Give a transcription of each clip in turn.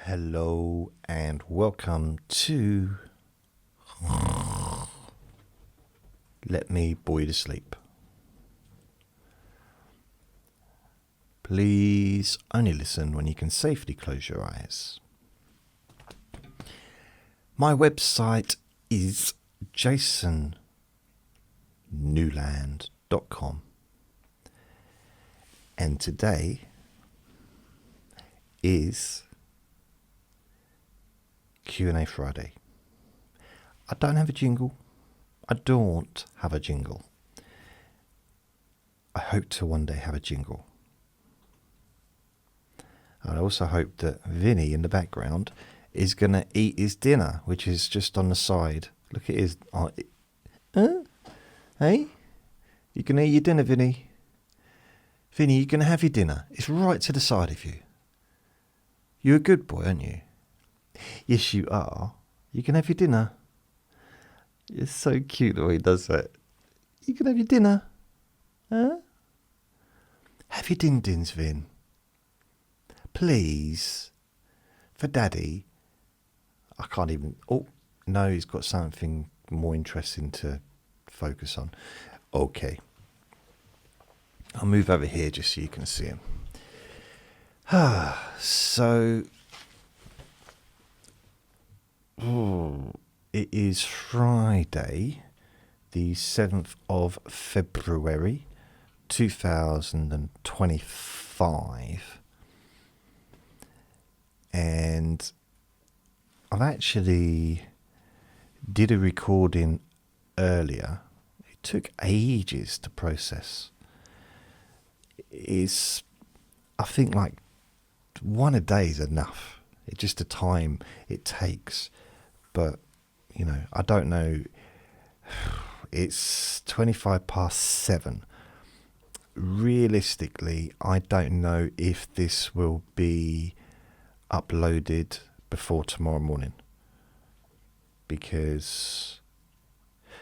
Hello and welcome to Let Me Bore You to Sleep. Please only listen when you can safely close your eyes. My website is jasonnewland.com, and today is Q&A Friday. I don't have a jingle. I hope to one day have a jingle. I also hope that Vinny in the background is going to eat his dinner, which is just on the side. Look at his... Hey? You can eat your dinner, Vinny? Vinny, you can have your dinner. It's right to the side of you. You're a good boy, aren't you? Yes, you are. You can have your dinner. It's so cute the way he does that. You can have your dinner. Huh? Have your din-dins, Vin. Please. For Daddy. I can't even... Oh, no, he's got something more interesting to focus on. Okay. I'll move over here just so you can see him. So... it is Friday, the 7th of February, 2025. And I've actually did a recording earlier. It took ages to process. It's, I think, like one a day is enough. It's just the time it takes. But, you know, I don't know. It's 7:25. Realistically, I don't know if this will be uploaded before tomorrow morning. Because,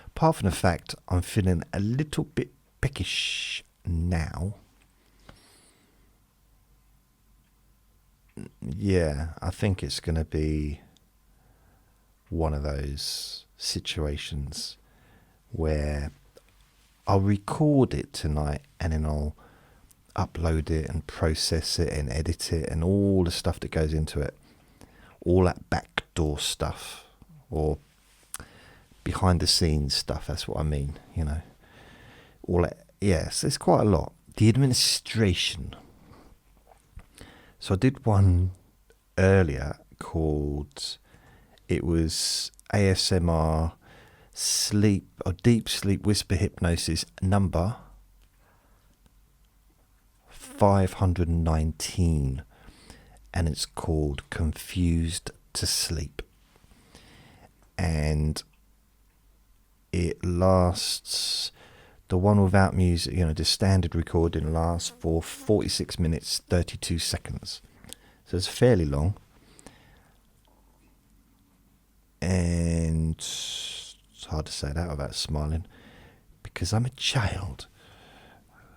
apart from the fact I'm feeling a little bit peckish now. Yeah, I think it's going to be one of those situations where I'll record it tonight and then I'll upload it and process it and edit it and all the stuff that goes into it. All that backdoor stuff or behind the scenes stuff, that's what I mean, you know. All that, yes, it's quite a lot. The administration. So I did one earlier called... It was ASMR sleep or deep sleep whisper hypnosis number 519, and it's called Confused to Sleep. And it lasts, the one without music, you know, the standard recording lasts for 46 minutes 32 seconds. So it's fairly long. And it's hard to say that without smiling, because I'm a child.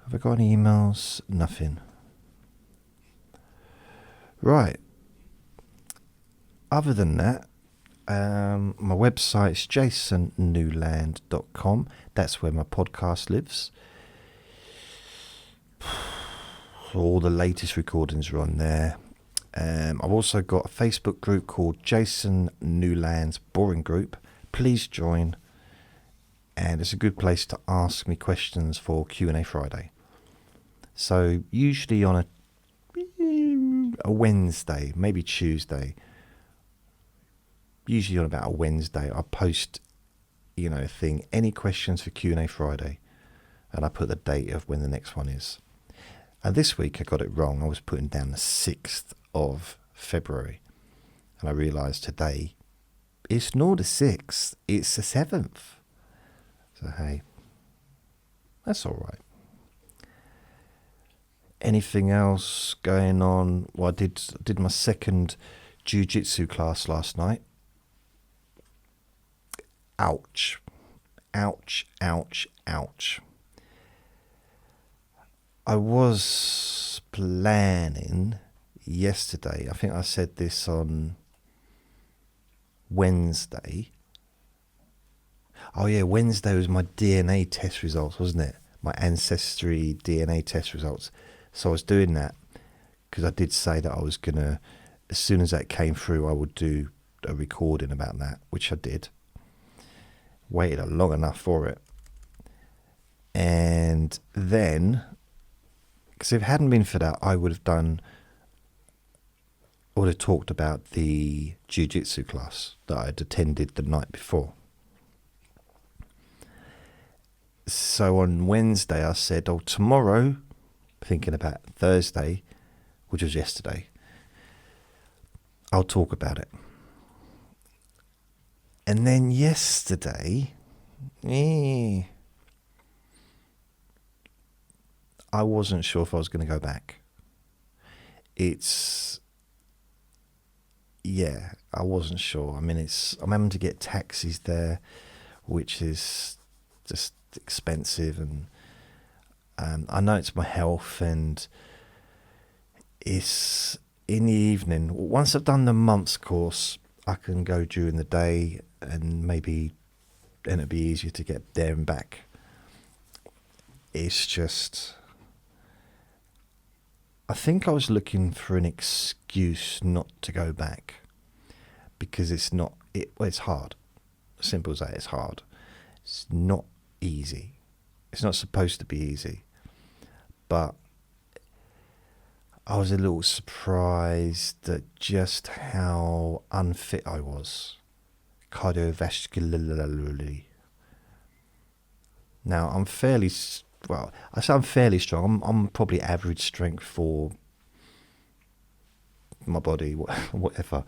Have I got any emails? Nothing. Right. Other than that, my website's jasonnewland.com. That's where my podcast lives. All the latest recordings are on there. I've also got a Facebook group called Jason Newland's Boring Group. Please join. And it's a good place to ask me questions for Q&A Friday. So usually on a Wednesday, maybe Tuesday. Usually on about a Wednesday, I post, you know, a thing. Any questions for Q&A Friday? And I put the date of when the next one is. And this week I got it wrong. I was putting down the 6th of February, and I realised today it's not the 6th, it's the 7th. So hey, that's all right. Anything else going on? Well, I did my second jiu-jitsu class last night. Ouch, ouch, ouch, ouch. I was planning yesterday. I think I said this on Wednesday. Oh yeah, Wednesday was my DNA test results, wasn't it? My ancestry DNA test results. So I was doing that because I did say that I was going to, as soon as that came through, I would do a recording about that, which I did. Waited long enough for it. And then, because if it hadn't been for that, I would have talked about the jiu-jitsu class that I had attended the night before. So on Wednesday I said, tomorrow, thinking about Thursday, which was yesterday, I'll talk about it. And then yesterday, I wasn't sure if I was going to go back. I wasn't sure. I mean, I'm having to get taxis there, which is just expensive, and I know it's my health, and it's in the evening. Once I've done the month's course, I can go during the day, and maybe then it'd be easier to get there and back. It's just, I think I was looking for an excuse not to go back, because it's hard. Simple as that, it's hard. It's not easy. It's not supposed to be easy. But I was a little surprised at just how unfit I was, cardiovascularly. Now, I say I'm fairly strong. I'm probably average strength for my body, whatever.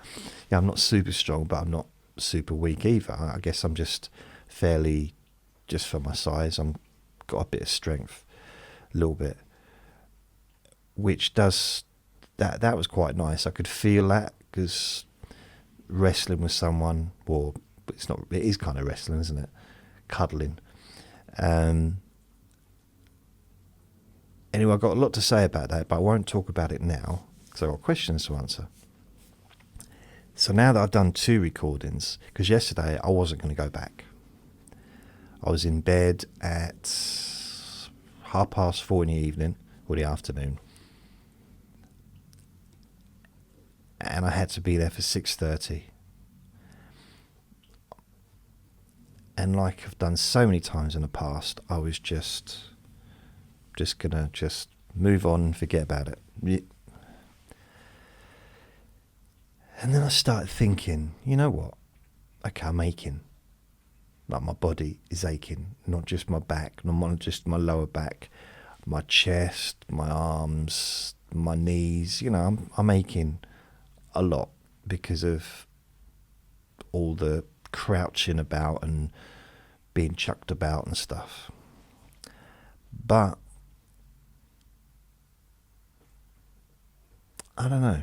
Yeah, I'm not super strong, but I'm not super weak either. I guess I'm just fairly, just for my size, I'm got a bit of strength, a little bit, which does that was quite nice. I could feel that, because wrestling with someone, or it is kind of wrestling, isn't it? Cuddling. Anyway, I've got a lot to say about that, but I won't talk about it now, because I've got questions to answer. So now that I've done 2 recordings, because yesterday I wasn't going to go back. I was in bed at 4:30 in the evening, or the afternoon, and I had to be there for 6:30. And like I've done so many times in the past, I was just gonna move on and forget about it. And then I started thinking, you know what? Okay, I'm aching. Like, my body is aching, not just my back, not just my lower back, my chest, my arms, my knees. I'm aching a lot because of all the crouching about and being chucked about and stuff. But I don't know.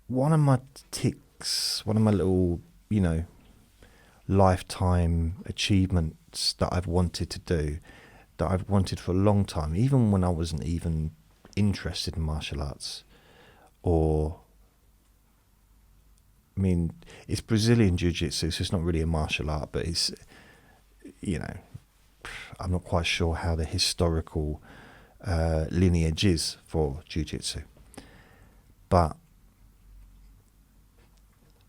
One of my ticks, one of my little, lifetime achievements that I've wanted to do, that I've wanted for a long time, even when I wasn't even interested in martial arts, it's Brazilian jiu-jitsu, so it's not really a martial art, but it's, I'm not quite sure how the historical lineage is for jiu-jitsu. But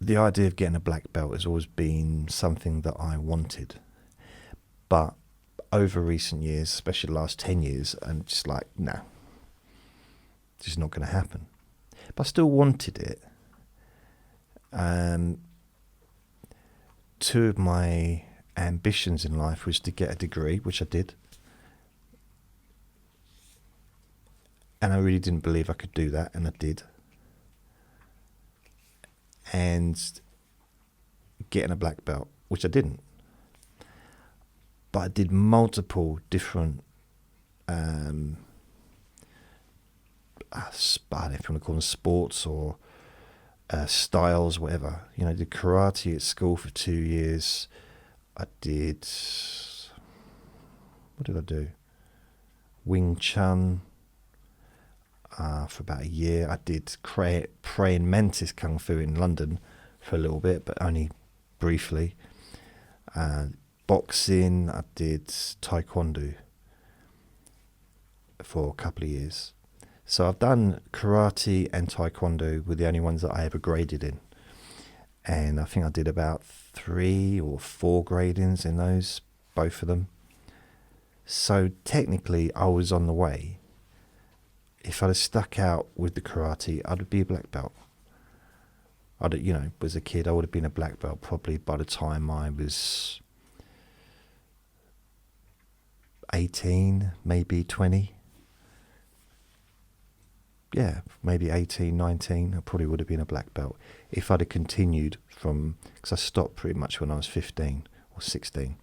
the idea of getting a black belt has always been something that I wanted. But over recent years, especially the last 10 years, I'm just like, no, it's just not going to happen. But I still wanted it. 2 of my ambitions in life was to get a degree, which I did. And I really didn't believe I could do that, and I did. And getting a black belt, which I didn't. But I did multiple different, I don't know if you want to call them sports or styles, whatever. I did karate at school for 2 years. What did I do? Wing Chun. for about a year. I did praying mantis kung fu in London for a little bit, but only briefly. Boxing, I did taekwondo for a couple of years. So I've done karate and taekwondo were the only ones that I ever graded in. And I think I did about 3 or 4 gradings in those, both of them. So technically I was on the way. If I'd have stuck out with the karate, I'd be a black belt. As a kid, I would have been a black belt probably by the time I was 18, maybe 20. Yeah, maybe 18, 19. I probably would have been a black belt if I'd have continued because I stopped pretty much when I was 15 or 16.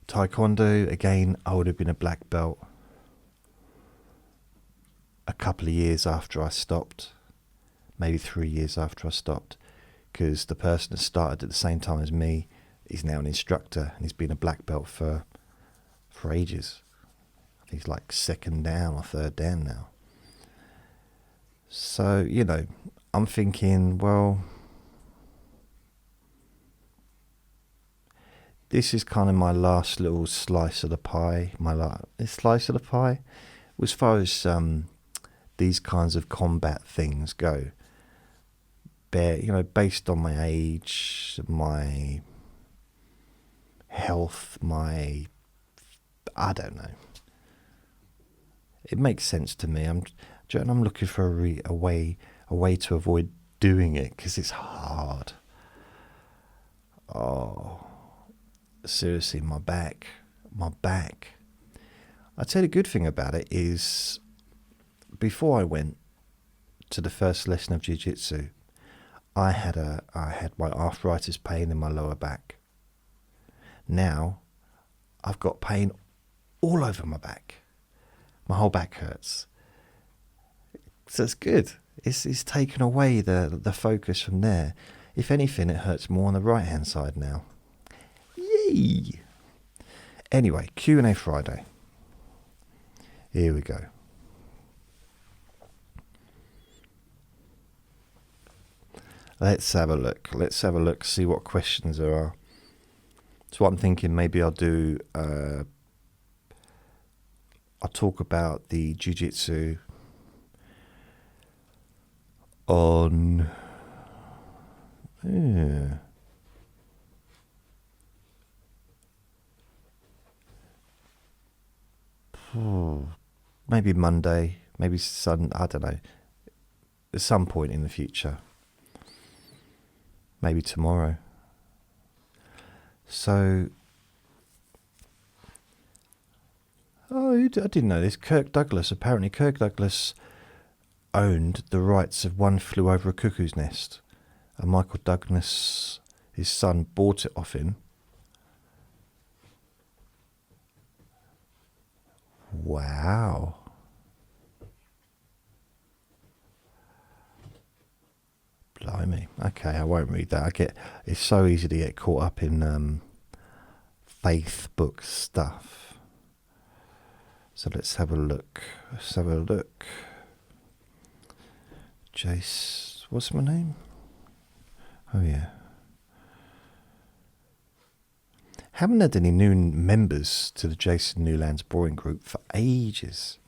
Taekwondo, again, I would have been a black belt a couple of years after I stopped. Maybe 3 years after I stopped, because the person that started at the same time as me is now an instructor, and he's been a black belt for ages. I think he's like 2nd dan or 3rd dan now. So, I'm thinking, well, this is kind of my last little slice of the pie. Slice of the pie, as far as these kinds of combat things go. Based on my age, my health, I don't know. It makes sense to me. I'm looking for a way to avoid doing it, because it's hard. Oh, seriously, my back. I'd say the good thing about it is, before I went to the first lesson of jiu-jitsu, I had my arthritis pain in my lower back. Now, I've got pain all over my back. My whole back hurts. So it's good. It's taken away the focus from there. If anything, it hurts more on the right-hand side now. Yay! Anyway, Q&A Friday. Here we go. Let's have a look, see what questions there are. So what I'm thinking, maybe I'll do, I'll talk about the jiu-jitsu on, maybe Monday, maybe Sunday, I don't know, at some point in the future. Maybe tomorrow. So, I didn't know this. Apparently Kirk Douglas owned the rights of One Flew Over a Cuckoo's Nest. And Michael Douglas, his son, bought it off him. Wow. Blimey. Okay, I won't read that. It's so easy to get caught up in faith book stuff. So let's have a look. Jace, what's my name? Oh yeah. Haven't had any new members to the Jason Newland's Boring Group for ages.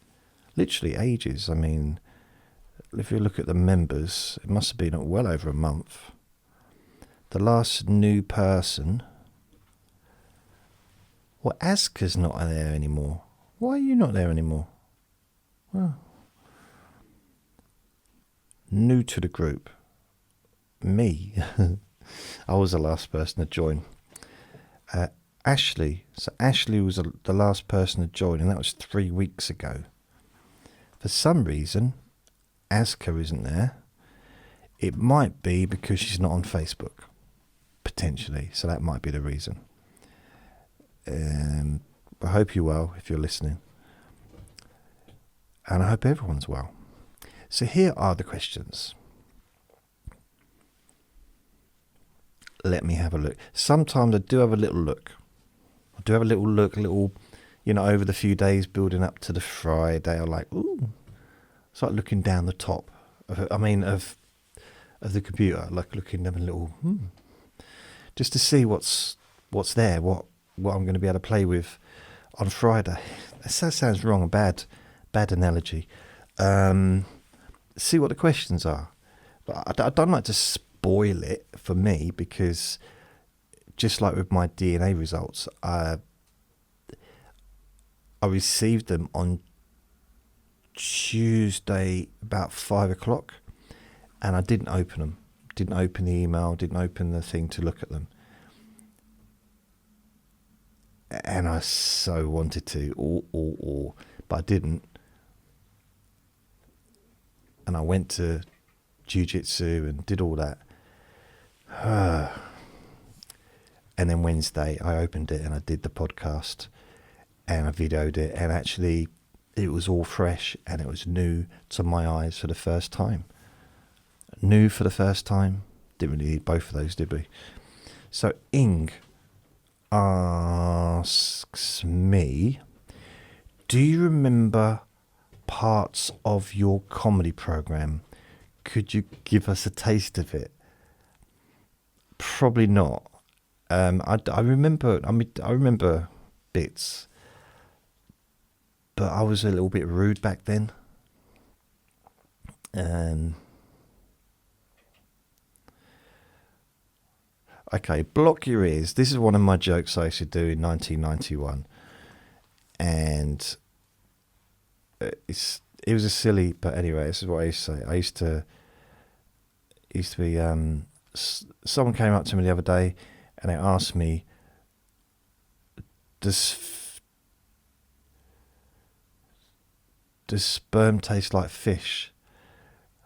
Literally ages. I mean, if you look at the members, it must have been well over a month. The last new person... Well, Aska's not there anymore. Why are you not there anymore? Well, new to the group. Me. I was the last person to join. Ashley. So Ashley was the last person to join, and that was 3 weeks ago. For some reason... Aska isn't there. It might be because she's not on Facebook, potentially. So that might be the reason. I hope you're well if you're listening. And I hope everyone's well. So here are the questions. Let me have a look. Sometimes I do have a little look. Over the few days building up to the Friday. I'm like, ooh, It's like looking down the top of the computer, like looking at a little, just to see what's there, what I'm going to be able to play with on Friday. That sounds wrong, a bad analogy. See what the questions are. But I don't like to spoil it for me, because just like with my DNA results, I received them on Tuesday about 5 o'clock, and I didn't open them. Didn't open the email, didn't open the thing to look at them. And I so wanted to, but I didn't. And I went to jiu-jitsu and did all that. And then Wednesday I opened it and I did the podcast and I videoed it, and actually it was all fresh and it was new to my eyes for the first time. New for the first time. Didn't really need both of those, did we? So Ing asks me, do you remember parts of your comedy program? Could you give us a taste of it? Probably not. I remember bits, but I was a little bit rude back then. Okay, block your ears. This is one of my jokes I used to do in 1991, and it was a silly, but anyway, this is what I used to say. I used to be. Someone came up to me the other day, and they asked me, "Does sperm taste like fish?"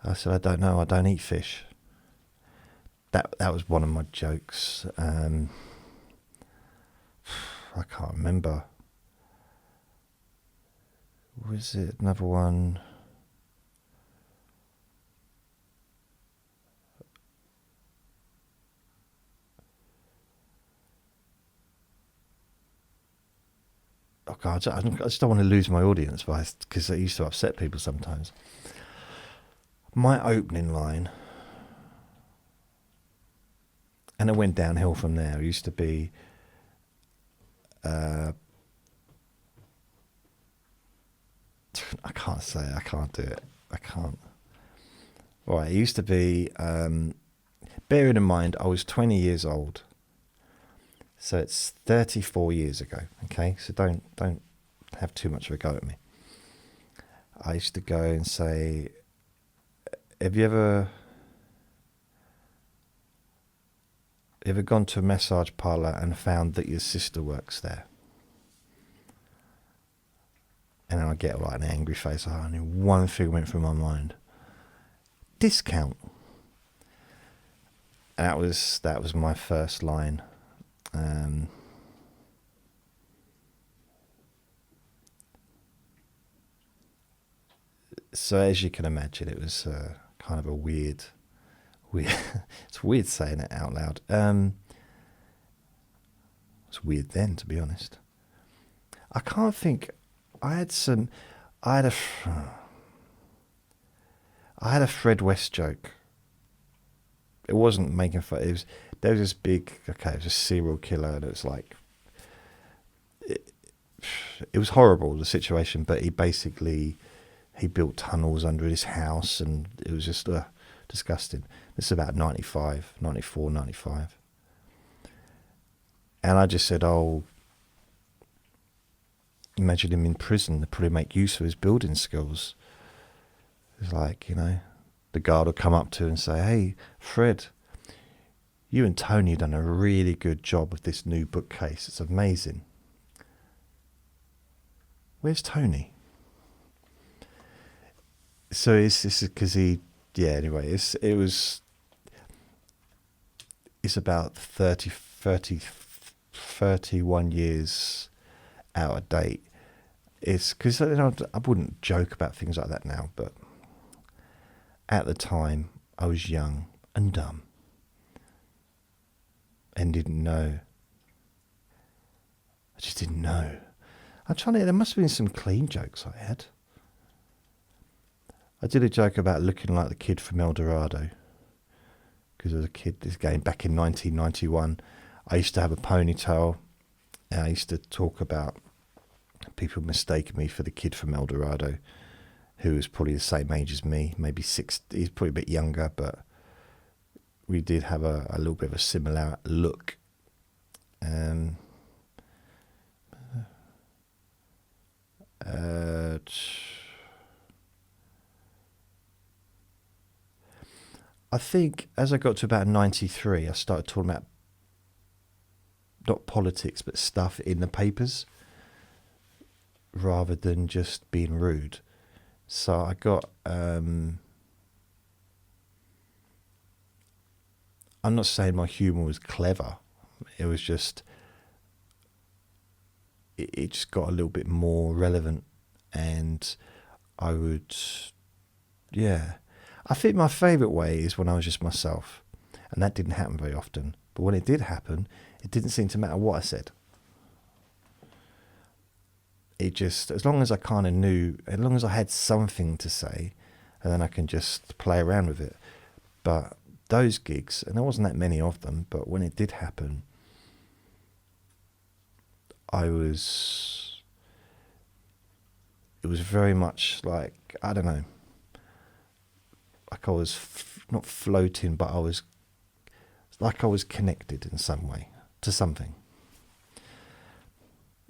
I said, "I don't know. I don't eat fish." That was one of my jokes. I can't remember. Was it another one? Oh God, I just don't want to lose my audience, because it used to upset people sometimes. My opening line, and it went downhill from there. It used to be, I can't say it. I can't do it. I can't. Right, it used to be, bearing in mind I was 20 years old, so it's 34 years ago, okay? So don't have too much of a go at me. I used to go and say, have you ever gone to a massage parlour and found that your sister works there? And then I get like an angry face. Only one thing went through my mind: discount. And that was my first line. So as you can imagine, it was kind of a weird. It's weird saying it out loud. It's weird then, to be honest. I can't think. I had a Fred West joke. It wasn't making fun. There was this big. Okay, it was a serial killer, and it was like. It was horrible, the situation, but he built tunnels under his house, and it was just disgusting. This is about 95, 94, 95. And I just said, imagine him in prison. They'd probably make use of his building skills. It's like, the guard will come up to and say, "Hey, Fred, you and Tony have done a really good job with this new bookcase. It's amazing. Where's Tony?" So this is because anyway, it's about 31 years out of date. It's because I wouldn't joke about things like that now, but at the time I was young and dumb and didn't know. I just didn't know. There must have been some clean jokes I had. I did a joke about looking like the kid from El Dorado. Because as a kid, this game back in 1991, I used to have a ponytail. And I used to talk about people mistaking me for the kid from El Dorado, who was probably the same age as me, maybe 6. He's probably a bit younger, but we did have a little bit of a similar look. I think as I got to about 93, I started talking about not politics, but stuff in the papers, rather than just being rude. So I got, I'm not saying my humour was clever. It was just, it just got a little bit more relevant, and I would, yeah. I think my favourite way is when I was just myself, and that didn't happen very often. But when it did happen, it didn't seem to matter what I said. It just, as long as I kind of knew, as long as I had something to say, and then I can just play around with it. But those gigs, and there wasn't that many of them, but when it did happen, it was very much like, I don't know, like I was not floating, but I was connected in some way to something.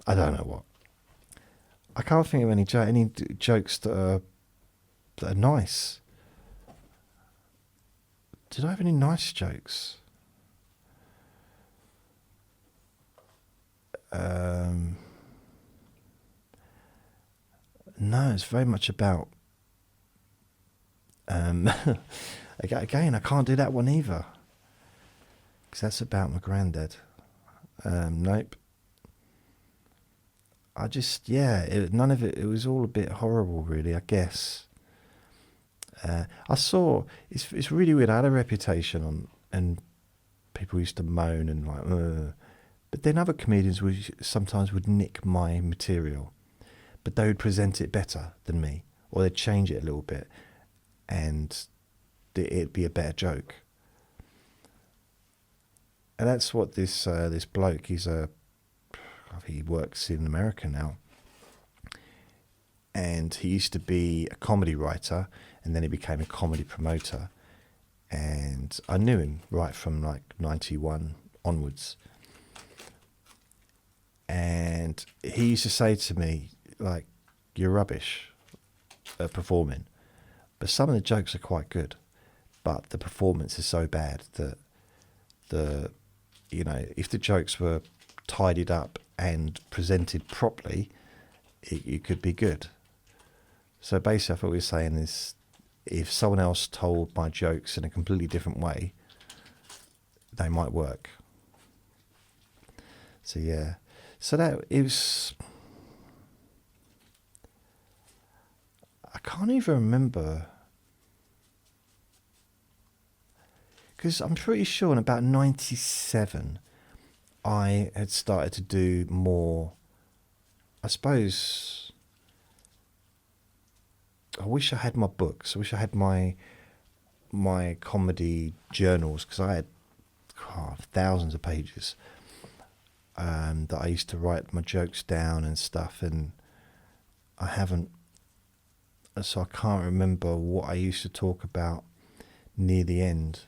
I don't know what. I can't think of any jokes that are nice. Did I have any nice jokes? No, it's very much about. Again, I can't do that one either, because that's about my granddad. Nope. I just, none of it. It was all a bit horrible, really, I guess. I saw it's really weird. I had a reputation and people used to moan and like, ugh. But then other comedians sometimes would nick my material, but they would present it better than me, or they'd change it a little bit, and it'd be a better joke. And that's what this bloke, I think he works in America now, and he used to be a comedy writer, and then he became a comedy promoter, and I knew him right from like 91 onwards. And he used to say to me, like, you're rubbish at performing, but some of the jokes are quite good, but the performance is so bad that if the jokes were tidied up and presented properly, it could be good. So basically, I thought what we were saying is, if someone else told my jokes in a completely different way, they might work. So yeah. So that it was. I can't even remember, because I'm pretty sure in about 97, I had started to do more. I suppose. I wish I had my books. I wish I had my comedy journals, because I had thousands of pages. That I used to write my jokes down and stuff, and I haven't, so I can't remember what I used to talk about near the end.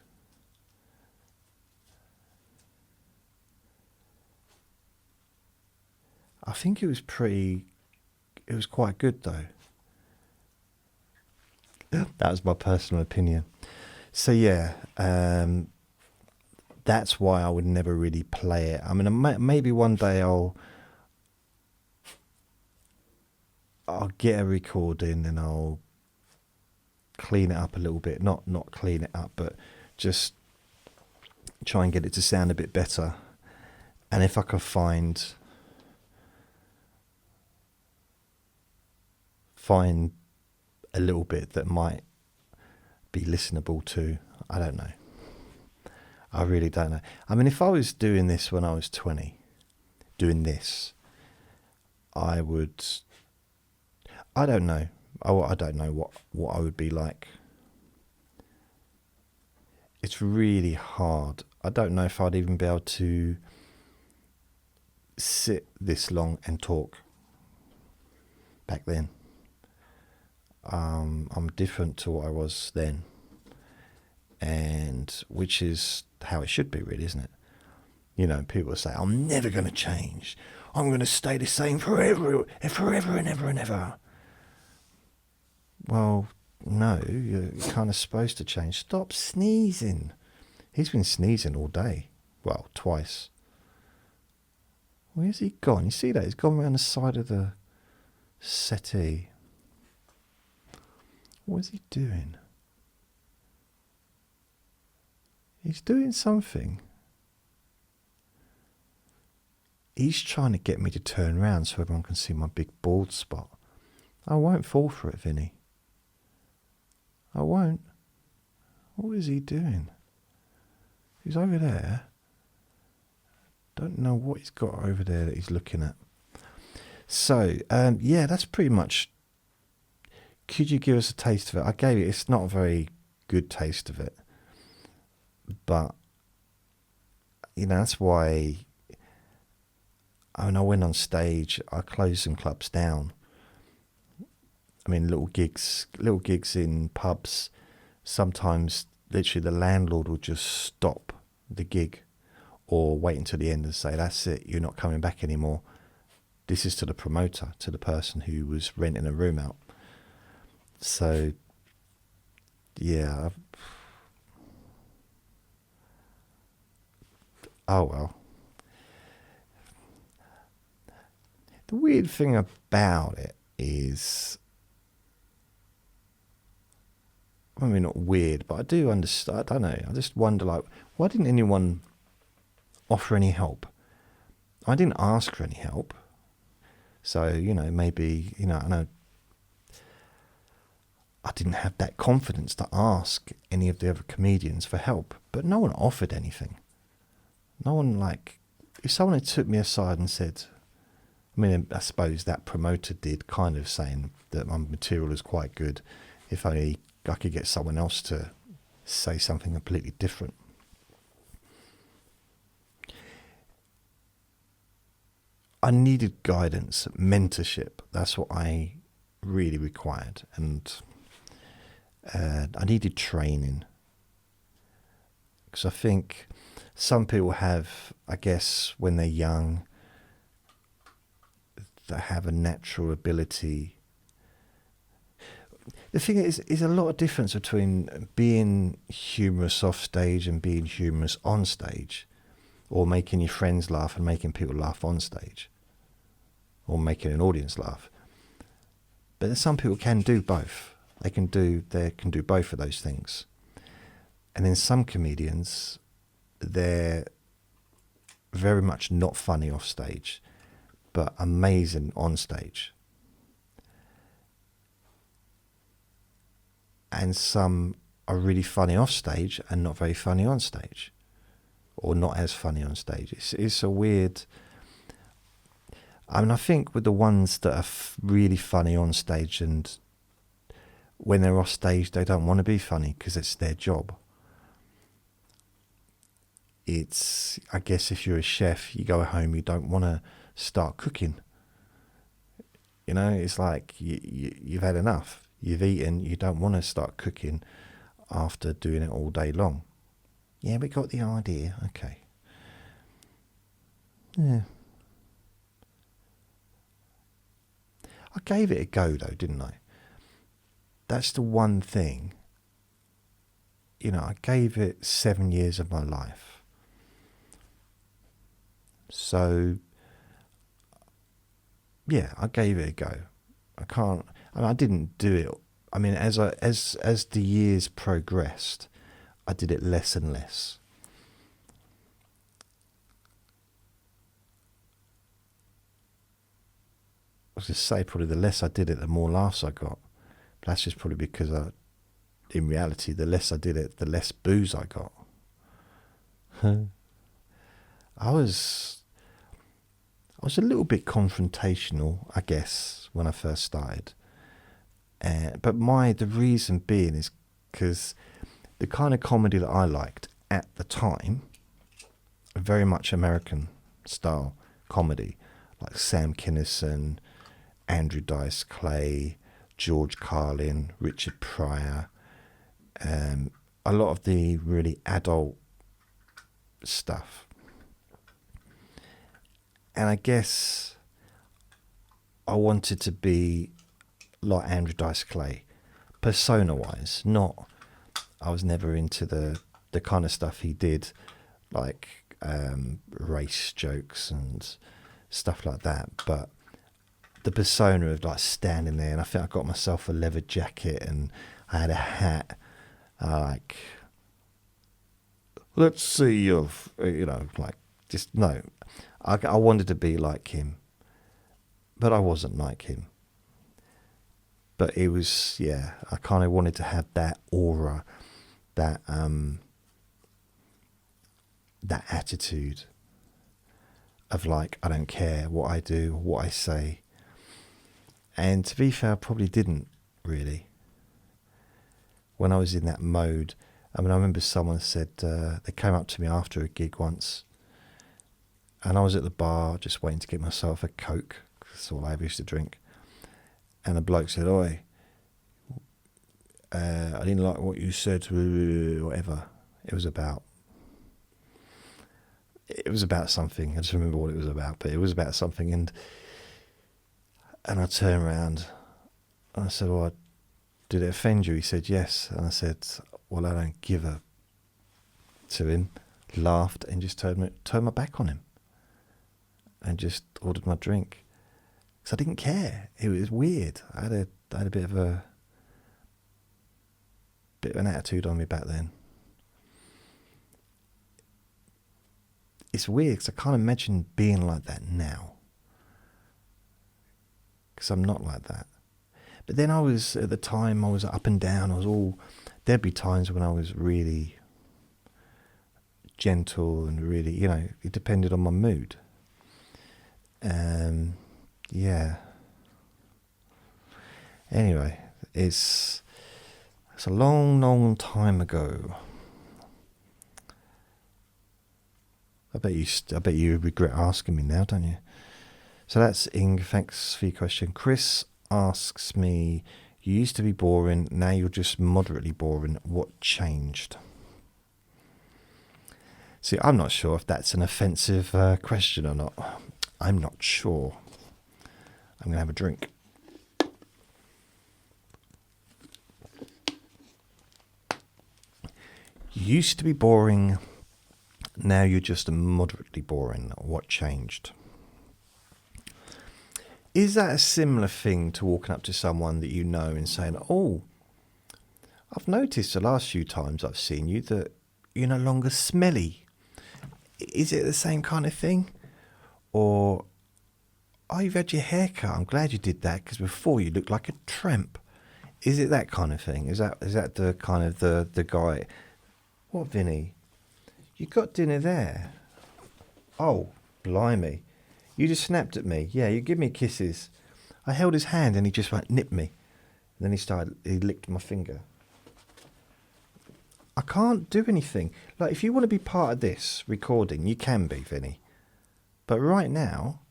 I think it was quite good though. That was my personal opinion. So yeah, that's why I would never really play it. I mean, maybe one day I'll get a recording and I'll clean it up a little bit. Not clean it up, but just try and get it to sound a bit better. And if I could find a little bit that might be listenable to, I don't know. I really don't know. I mean, if I was doing this when I was 20, I don't know. I don't know what I would be like. It's really hard. I don't know if I'd even be able to sit this long and talk back then. I'm different to what I was then, and which is how it should be, really, isn't it? You know, people say, I'm never going to change. I'm going to stay the same forever and ever and ever. Well, no, you're kind of supposed to change. Stop sneezing. He's been sneezing all day. Well, twice. Where's he gone? You see that? He's gone around the side of the settee. What is he doing? He's doing something. He's trying to get me to turn around so everyone can see my big bald spot. I won't fall for it, Vinny. I won't. What is he doing? He's over there. Don't know what he's got over there that he's looking at. So, yeah, that's pretty much... Could you give us a taste of it? I gave it. It's not a very good taste of it. But, you know, that's why... When I went on stage, I closed some clubs down. I mean, little gigs in pubs. Sometimes, literally, the landlord will just stop the gig or wait until the end and say, that's it, you're not coming back anymore. This is to the promoter, to the person who was renting a room out. So, yeah. Oh, well. The weird thing about it is, I mean, not weird, but I do understand. I don't know. I just wonder, like, why didn't anyone offer any help? I didn't ask for any help. So, you know, maybe, you know, I know I didn't have that confidence to ask any of the other comedians for help, but no one offered anything. No one, like, if someone had took me aside and said, I mean, I suppose that promoter did, kind of saying that my material is quite good. If only I could get someone else to say something completely different. I needed guidance, mentorship. That's what I really required. And I needed training. Because I think some people have, I guess, when they're young, that have a natural ability. The thing is a lot of difference between being humorous off stage and being humorous on stage, or making your friends laugh and making people laugh on stage, or making an audience laugh. But some people can do both. They can do both of those things. And then some comedians, they're very much not funny off stage, but amazing on stage. And some are really funny off stage and not very funny on stage, or not as funny on stage. It's a weird... I mean, I think with the ones that are really funny on stage, and when they're off stage, they don't want to be funny because it's their job. It's, I guess, if you're a chef, you go home, you don't want to start cooking. You know, it's like you've had enough. You've eaten, you don't want to start cooking after doing it all day long. Yeah, we got the idea. Okay. Yeah. I gave it a go, though, didn't I? That's the one thing. You know, I gave it 7 years of my life. So, yeah, I gave it a go. I didn't do it. I mean, as the years progressed, I did it less and less. I was going to say, probably the less I did it, the more laughs I got. But that's just probably because in reality, the less I did it, the less booze I got. I was a little bit confrontational, I guess, when I first started. But the reason being is because the kind of comedy that I liked at the time, very much American style comedy, like Sam Kinison, Andrew Dice Clay, George Carlin, Richard Pryor, a lot of the really adult stuff. And I guess I wanted to be like Andrew Dice Clay, persona-wise. I was never into the kind of stuff he did, like race jokes and stuff like that. But the persona of like standing there, and I think I got myself a leather jacket and I had a hat. Like, let's see if, like, just no. I wanted to be like him, but I wasn't like him. But it was, yeah, I kind of wanted to have that aura, that attitude of like, I don't care what I do, what I say. And to be fair, I probably didn't really. When I was in that mode, I remember someone said, they came up to me after a gig once, and I was at the bar just waiting to get myself a Coke, because that's all I ever used to drink. And the bloke said, "Oi, I didn't like what you said," whatever. It was about something. I just remember what it was about, but it was about something. And I turned around and I said, "Oh, did it offend you?" He said, "Yes." And I said, "Well, I don't give a," to him, laughed and just turned my back on him and just ordered my drink. Because I didn't care. It was weird. I had a bit of an attitude on me back then. It's weird because I can't imagine being like that now. Because I'm not like that. But then at the time I was up and down. There'd be times when I was really gentle and really, it depended on my mood. Yeah. Anyway, it's a long, long time ago. I bet you regret asking me now, don't you? So that's Ing. Thanks for your question. Chris asks me, "You used to be boring, now you're just moderately boring. What changed?" See, I'm not sure if that's an offensive question or not. I'm not sure. I'm going to have a drink. You used to be boring, now you're just moderately boring. What changed? Is that a similar thing to walking up to someone that you know and saying, "Oh, I've noticed the last few times I've seen you that you're no longer smelly"? Is it the same kind of thing? Or, "Oh, you've had your hair cut. I'm glad you did that because before you looked like a tramp." Is it that kind of thing? Is that the kind of the guy? What, Vinny? You got dinner there? Oh, blimey. You just snapped at me. Yeah, you give me kisses. I held his hand and he just nipped me. And then he licked my finger. I can't do anything. Like, if you want to be part of this recording, you can be, Vinny. But right now,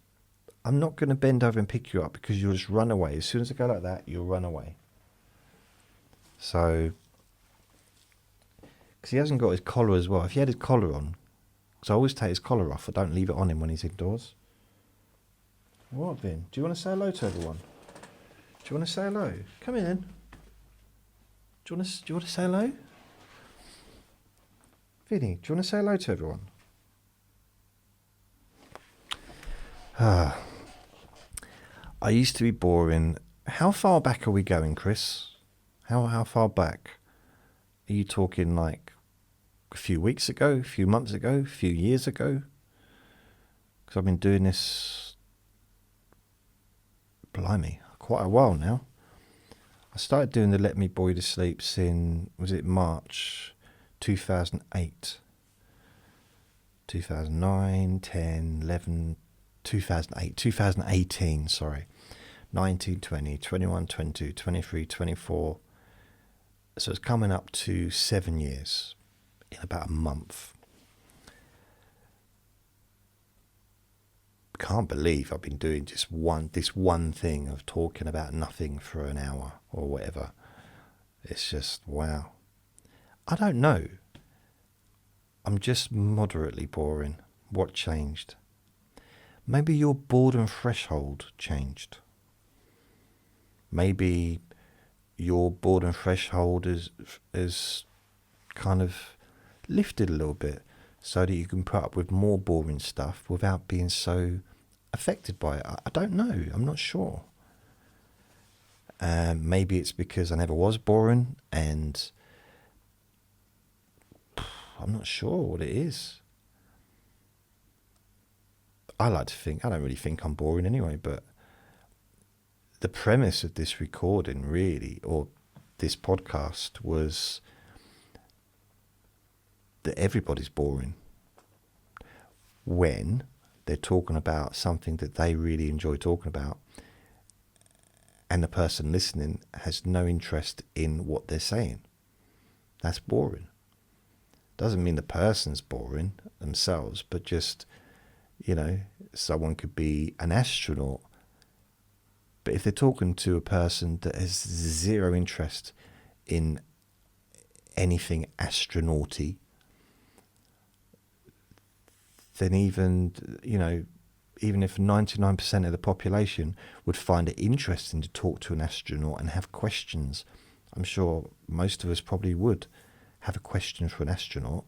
I'm not going to bend over and pick you up because you'll just run away. As soon as I go like that, you'll run away. So, because he hasn't got his collar as well. If he had his collar on, because I always take his collar off, I don't leave it on him when he's indoors. What, Vin? Do you want to say hello to everyone? Do you want to say hello? Come in. Do you want to say hello? Vinny, do you want to say hello to everyone? I used to be boring. How far back are we going, Chris? How far back? Are you talking like a few weeks ago, a few months ago, a few years ago? Because I've been doing this, blimey, quite a while now. I started doing the Let Me Bore You to Sleeps in, was it March 2008? 2009, 10, 11, 2008, 2018, sorry. 19, 20, 21, 22, 23, 24. So it's coming up to 7 years in about a month. Can't believe I've been doing just this one thing of talking about nothing for an hour or whatever. It's just, wow. I don't know. I'm just moderately boring. What changed? Maybe your boredom threshold changed. Maybe your boredom threshold is kind of lifted a little bit so that you can put up with more boring stuff without being so affected by it. I don't know. I'm not sure. Maybe it's because I never was boring, and I'm not sure what it is. I like to think, I don't really think I'm boring anyway, but the premise of this recording really, or this podcast, was that everybody's boring when they're talking about something that they really enjoy talking about, and the person listening has no interest in what they're saying. That's boring. Doesn't mean the person's boring themselves, but just, someone could be an astronaut, but if they're talking to a person that has zero interest in anything astronauty, then even if 99% of the population would find it interesting to talk to an astronaut and have questions, I'm sure most of us probably would have a question for an astronaut.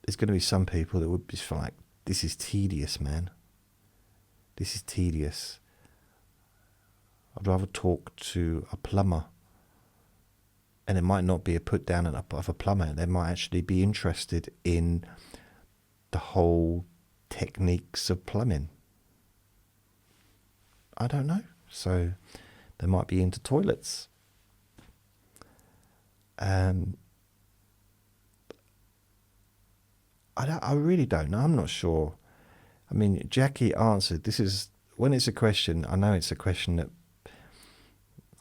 There's going to be some people that would be like, this is tedious, man. This is tedious. I'd rather talk to a plumber. And it might not be a put down of a plumber. They might actually be interested in the whole techniques of plumbing. I don't know. So they might be into toilets. I really don't know. I'm not sure. I mean, Jackie answered. This is, when it's a question, I know it's a question that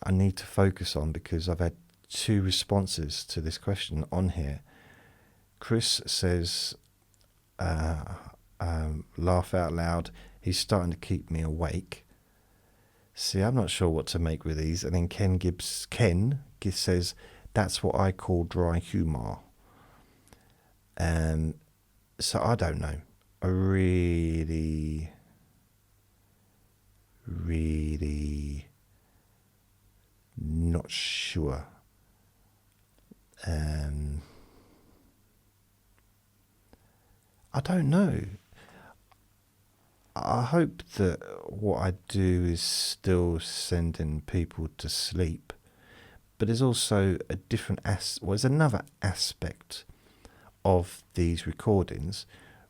I need to focus on because I've had 2 responses to this question on here. Chris says, laugh out loud, he's starting to keep me awake. See, I'm not sure what to make with these. And then Ken says, that's what I call dry humour. So I don't know. I really not sure. I don't know. I hope that what I do is still sending people to sleep, but there's also a different there's another aspect of these recordings,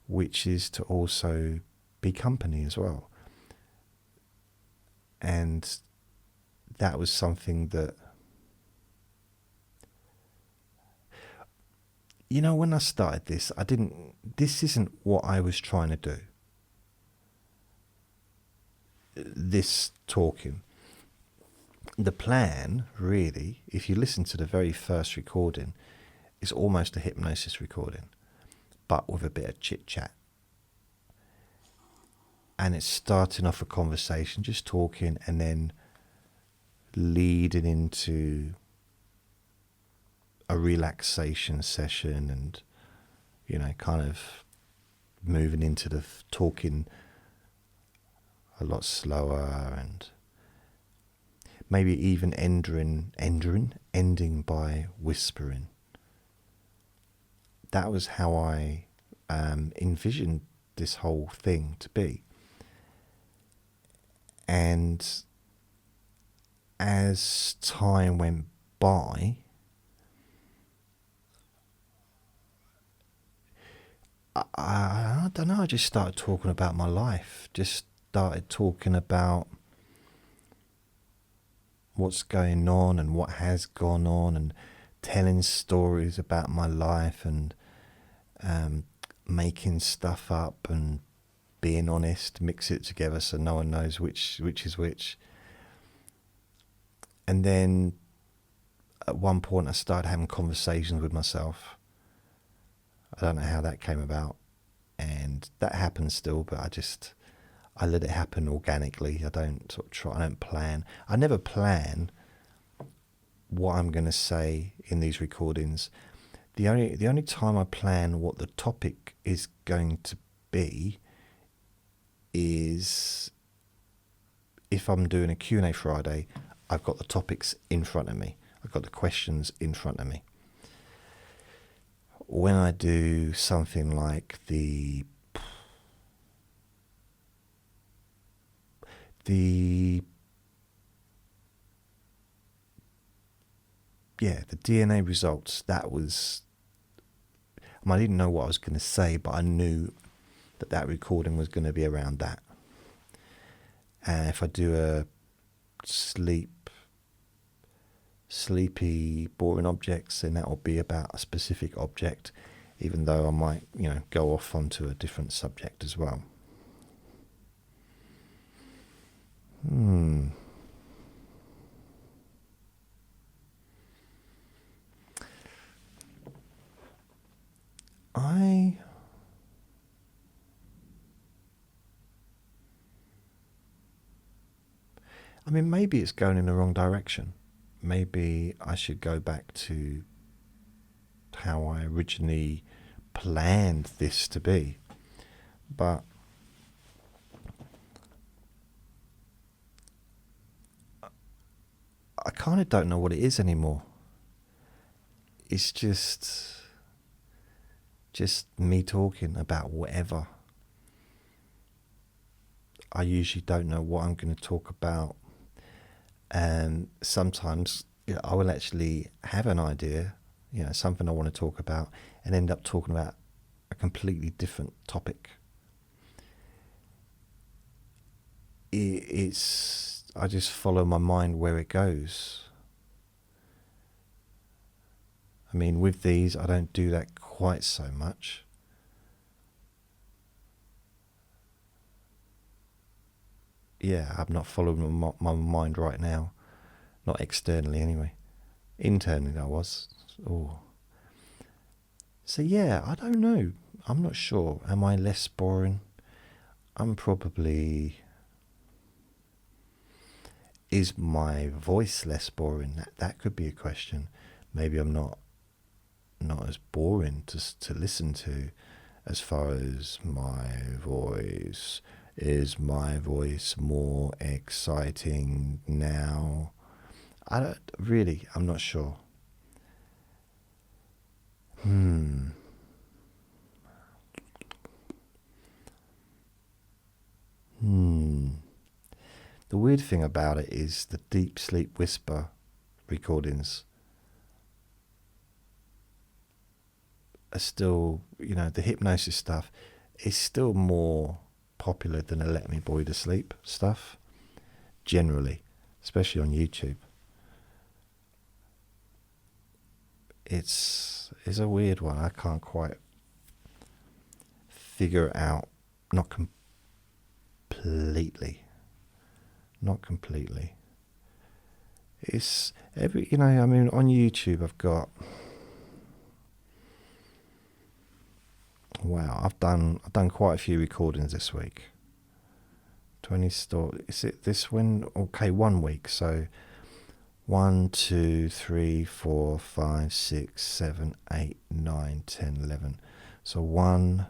which is to also be company as well. And that was something that, when I started this, this isn't what I was trying to do. This talking. The plan, really, if you listen to the very first recording, is almost a hypnosis recording, but with a bit of chit-chat. And it's starting off a conversation, just talking, and then leading into a relaxation session and, kind of moving into the talking a lot slower, and maybe even ending by whispering. That was how I envisioned this whole thing to be. And as time went by, I don't know, I just started talking about my life. Just started talking about what's going on and what has gone on, and telling stories about my life, and making stuff up, and being honest, mix it together so no one knows which is which. And then at one point I started having conversations with myself. I don't know how that came about, and that happens still, but I let it happen organically. I don't I don't plan. I never plan what I'm going to say in these recordings. The only time I plan what the topic is going to be is if I'm doing a Q&A Friday. I've got the topics in front of me. I've got the questions in front of me. When I do something like the DNA results, I didn't know what I was going to say, but I knew that recording was going to be around that. And if I do a sleepy, boring objects, then that will be about a specific object, even though I might, go off onto a different subject as well. I mean, maybe it's going in the wrong direction. Maybe I should go back to how I originally planned this to be. But I kind of don't know what it is anymore. It's just me talking about whatever. I usually don't know what I'm going to talk about. And sometimes I will actually have an idea, something I want to talk about, and end up talking about a completely different topic. I just follow my mind where it goes. I mean, with these, I don't do that quite so much. Yeah, I'm not following my mind right now. Not externally, anyway. Internally, I was. Oh. So, yeah, I don't know. I'm not sure. Am I less boring? I'm probably... Is my voice less boring? That could be a question. Maybe I'm not as boring to listen to as far as my voice. Is my voice more exciting now? I'm not sure. The weird thing about it is the Deep Sleep Whisper recordings are still, the hypnosis stuff is still more popular than the Let Me Bore You to Sleep stuff, generally, especially on YouTube. It's a weird one. I can't quite figure it out. Not completely. It's on YouTube I've got... Wow, I've done quite a few recordings this week. 20 store. Is it this one? Okay, 1 week. So 1, 2, 3, 4, 5, 6, 7, 8, 9, 10, 11. So one.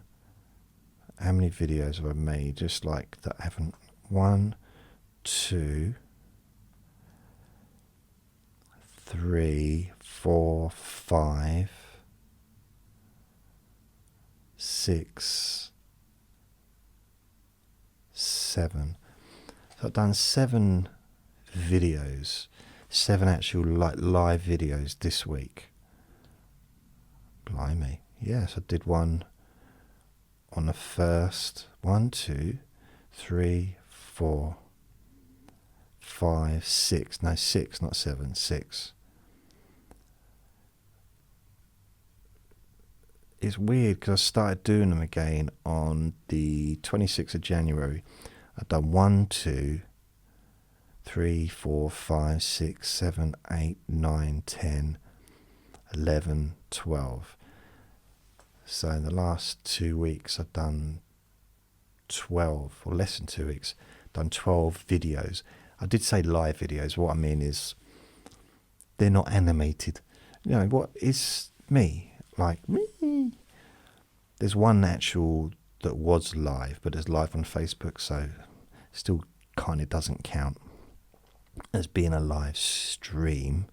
How many videos have I made? Just like that. I haven't. 1, 2, 3, 4, 5. 6, 7. So I've done 7 videos, 7 actual live videos this week. Blimey. Yes, I did one on the first. 1, 2, 3, 4, 5, 6. No, 6, not 7, 6. it's weird because I started doing them again on the 26th of January. I've done 1, 2, 3, 4, 5, 6, 7, 8, 9, 10, 11, 12. So in the last 2 weeks I've done 12, or less than 2 weeks, done 12 videos. I did say live videos. What I mean is they're not animated. You know, what is me? Like me. There's one actual that was live, but it's live on Facebook, so still kind of doesn't count as being a live stream.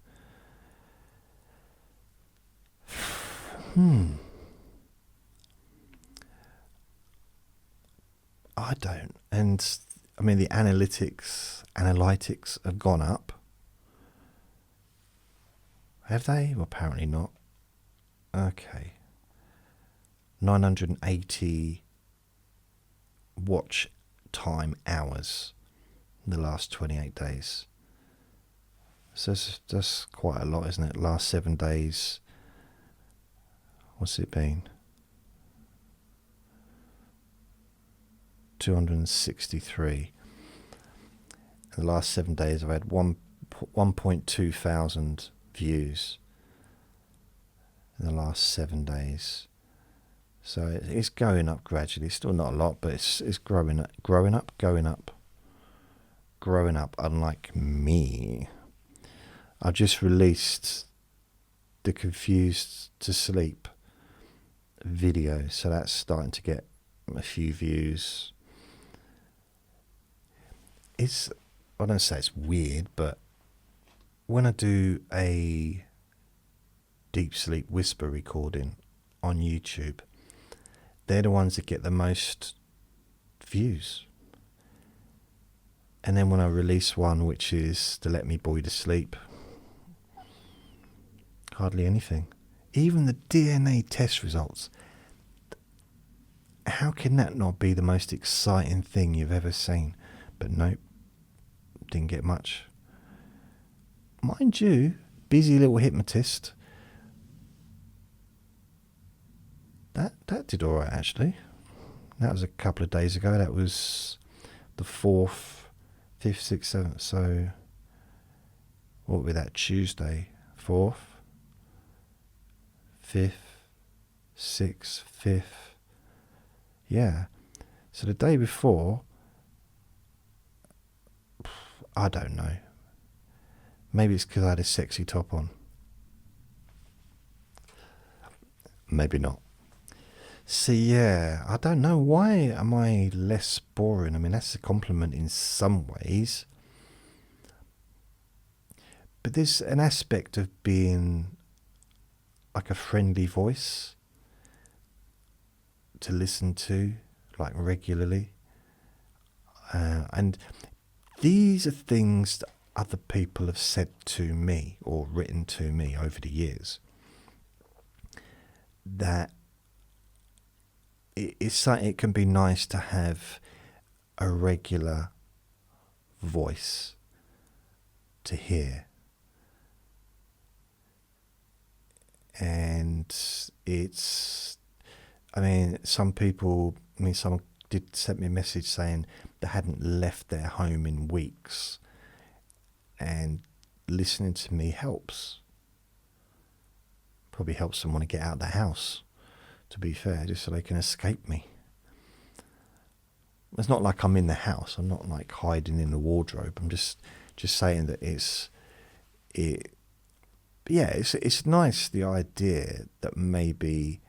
I don't. And I mean, the analytics have gone up. Have they? Well, apparently not. Okay. 980 watch time hours in the last 28 days. So that's quite a lot, isn't it? Last 7 days. What's it been? 263. In the last 7 days, I've had 1.2 thousand views in the last 7 days. So it's going up gradually. Still not a lot, but it's growing up. Unlike me, I just released the Confused to Sleep video, so that's starting to get a few views. I don't say it's weird, but when I do a deep sleep whisper recording on YouTube, they're the ones that get the most views. And then when I release one which is to let me bore you to sleep, hardly anything. Even the DNA test results, how can that not be the most exciting thing you've ever seen? But nope, didn't get much. Mind you, Busy Little Hypnotist, that did alright actually. That was a couple of days ago. That was the 4th, 5th, 6th, 7th. So what would be that? Tuesday, 4th, 5th, 6th, 5th. Yeah. So the day before, I don't know. Maybe it's because I had a sexy top on. Maybe not. See, yeah, I don't know. Why am I less boring? I mean, that's a compliment in some ways. But there's an aspect of being like a friendly voice to listen to, like regularly. And these are things that other people have said to me or written to me over the years, that it can be nice to have a regular voice to hear. And some people, someone did send me a message saying they hadn't left their home in weeks, and listening to me helps. Probably helps them want to get out of the house, to be fair, just so they can escape me. It's not like I'm in the house. I'm not like hiding in the wardrobe. I'm just saying that it's nice, the idea that maybe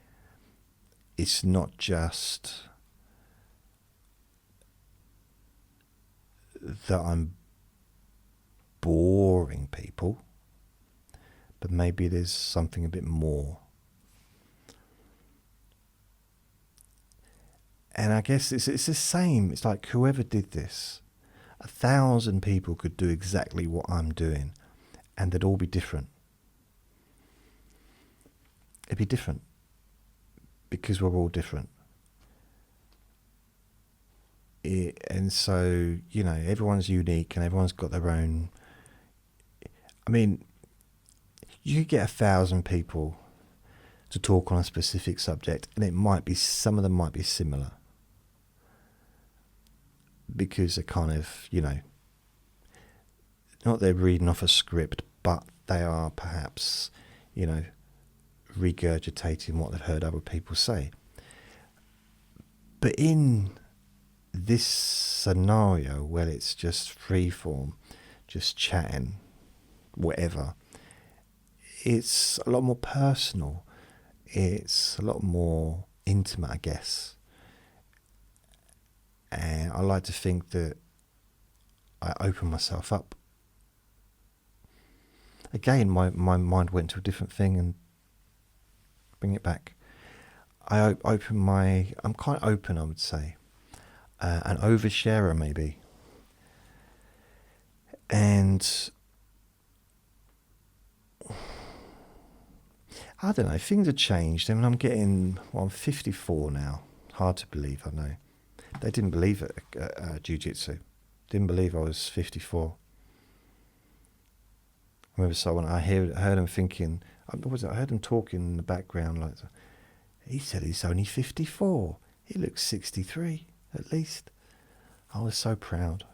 it's not just that I'm boring people, but maybe there's something a bit more. And I guess it's the same. It's like whoever did this, 1,000 people could do exactly what I'm doing, and they'd all be different. It'd be different because we're all different. And so, everyone's unique and everyone's got their own. I mean, you could get 1,000 people to talk on a specific subject, and it might be, some of them might be similar, because they're kind of, not they're reading off a script, but they are perhaps, regurgitating what they've heard other people say. But in this scenario where it's just free form, just chatting, whatever, it's a lot more personal. It's a lot more intimate, I guess. And I like to think that I open myself up. Again, my mind went to a different thing, and bring it back. I'm quite open, I would say. An oversharer, maybe. And I don't know, things have changed. I mean, I'm 54 now. Hard to believe, I know. They didn't believe it at Jiu-Jitsu. Didn't believe I was 54. I remember someone, I heard him thinking, I heard him talking in the background, like, he said he's only 54. He looks 63, at least. I was so proud.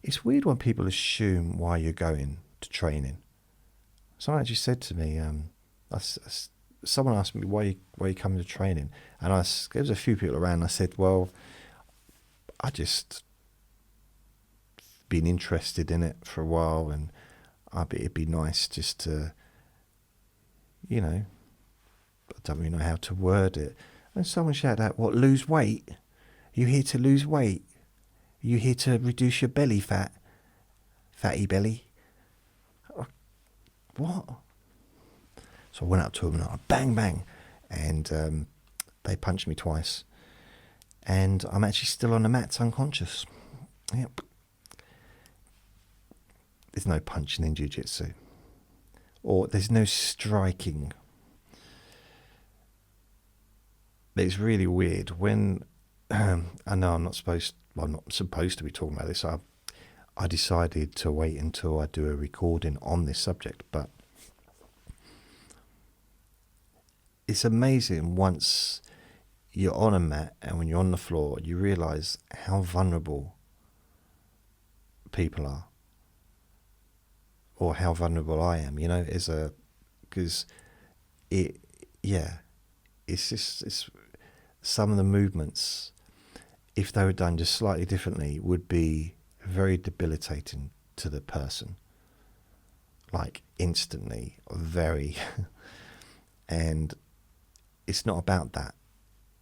It's weird when people assume why you're going to training. Someone actually said to me, someone asked me, why you coming to training? And there was a few people around, and I said, well, I just been interested in it for a while, and it'd be nice just to, I don't really know how to word it. And someone shouted out, what, lose weight? Are you here to lose weight? Are you here to reduce your belly fat? Fatty belly? What? So I went up to them and I bang, bang. And they punched me twice. And I'm actually still on the mats, unconscious. Yep. There's no punching in jiu-jitsu. Or there's no striking. It's really weird. When, I know I'm not supposed to be talking about this. I decided to wait until I do a recording on this subject, but it's amazing once you're on a mat and when you're on the floor, you realise how vulnerable people are, or how vulnerable I am. Because it's some of the movements, if they were done just slightly differently, would be very debilitating to the person, like instantly, very. And it's not about that.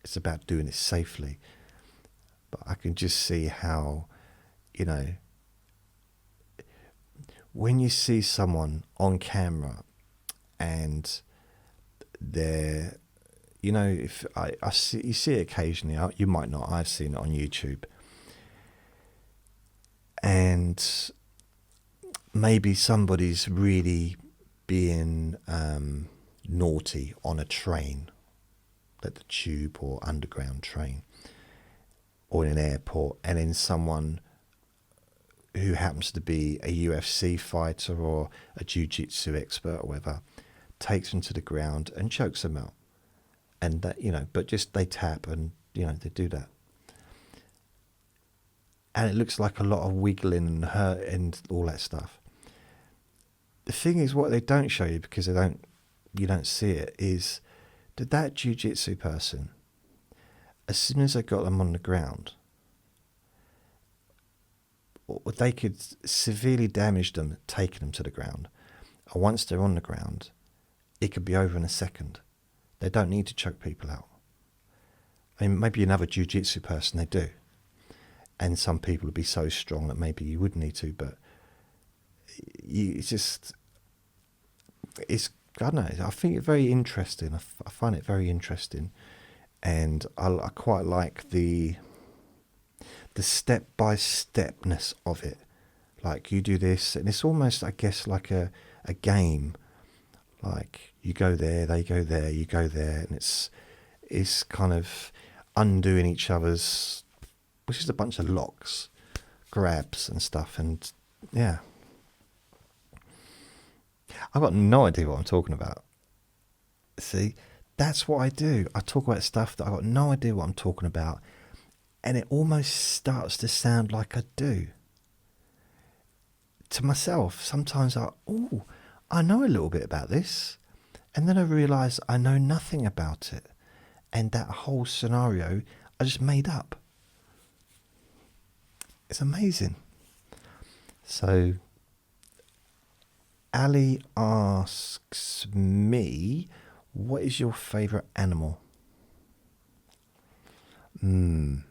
It's about doing it safely. But I can just see how, when you see someone on camera and they're, if I see, you see it occasionally, you might not, I've seen it on YouTube, and maybe somebody's really being naughty on a train, like the tube or underground train, or in an airport, and then someone who happens to be a UFC fighter or a jiu-jitsu expert or whatever takes them to the ground and chokes them out. And that, but just they tap and, they do that. And it looks like a lot of wiggling and hurt and all that stuff. The thing is, what they don't show you, because you don't see it, is that jiu-jitsu person, as soon as they got them on the ground, they could severely damage them, taking them to the ground. And once they're on the ground, it could be over in a second. They don't need to choke people out. I mean, maybe another jiu-jitsu person, they do. And some people would be so strong that maybe you would need to, but it's I don't know, I think it's very interesting. I find it very interesting. And I quite like the step-by-stepness of it. Like, you do this, and it's almost, I guess, like a game. Like, you go there, they go there, you go there, and it's kind of undoing each other's, which is a bunch of locks, grabs and stuff, and yeah. I've got no idea what I'm talking about. See, that's what I do. I talk about stuff that I've got no idea what I'm talking about, and it almost starts to sound like I do. To myself, sometimes I know a little bit about this, and then I realise I know nothing about it, and that whole scenario I just made up. It's amazing. So, Ali asks me, what is your favourite animal? Vinny's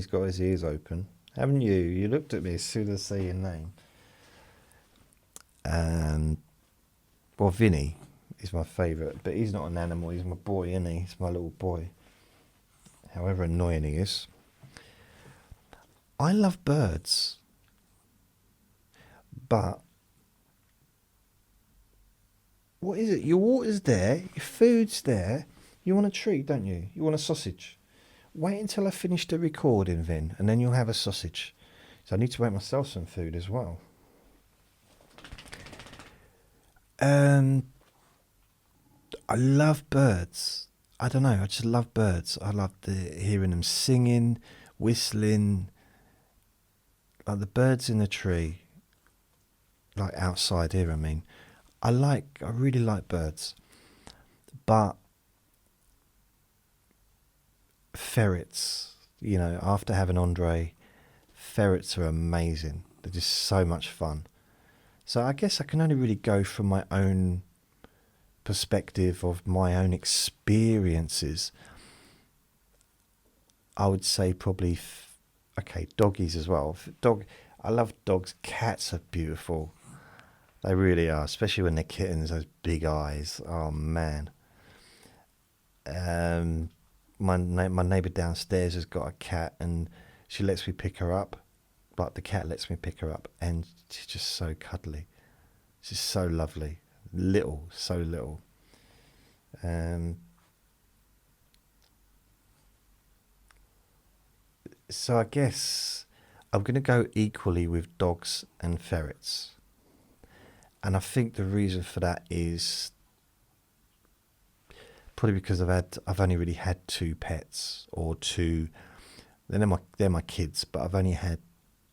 got his ears open. Haven't you? You looked at me as soon as I say your name. Well, Vinny is my favourite, but he's not an animal. He's my boy, isn't he? He's my little boy. However annoying he is. I love birds. But what is it? Your water's there, your food's there. You want a treat, don't you? You want a sausage. Wait until I finish the recording, Vin, and then you'll have a sausage. So I need to make myself some food as well. I love birds. I don't know, I just love birds. I love hearing them singing, whistling, like the birds in the tree, like outside here, I mean. I really like birds. But ferrets, after having Andre, ferrets are amazing. They're just so much fun. So I guess I can only really go from my own perspective of my own experiences. I would say probably, doggies as well. I love dogs. Cats are beautiful. They really are, especially when they're kittens, those big eyes. Oh, man. My neighbour downstairs has got a cat, and she lets me pick her up. Like, the cat lets me pick her up, and she's just so cuddly. She's so lovely. Little, so little. So I guess I'm going to go equally with dogs and ferrets. And I think the reason for that is probably because I've only really had two pets, or two. They're my kids, but I've only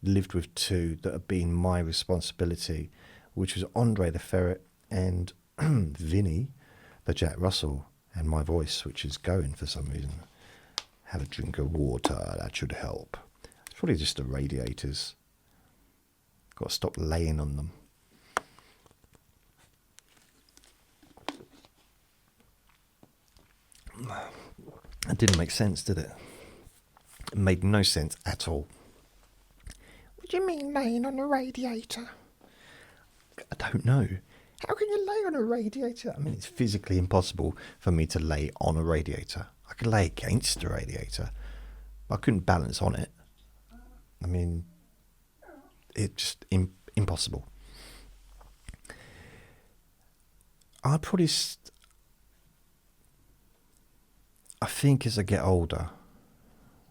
lived with two that have been my responsibility, which was Andre the ferret and Vinny the Jack Russell, and my voice, which is going for some reason. Have a drink of water, that should help. It's probably just the radiators. Got to stop laying on them. That didn't make sense, did it? It made no sense at all. What do you mean laying on a radiator? I don't know. How can you lay on a radiator? I mean, it's physically impossible for me to lay on a radiator. I could lay against a radiator, but I couldn't balance on it. I mean, it's just impossible. I'd probably... I think as I get older,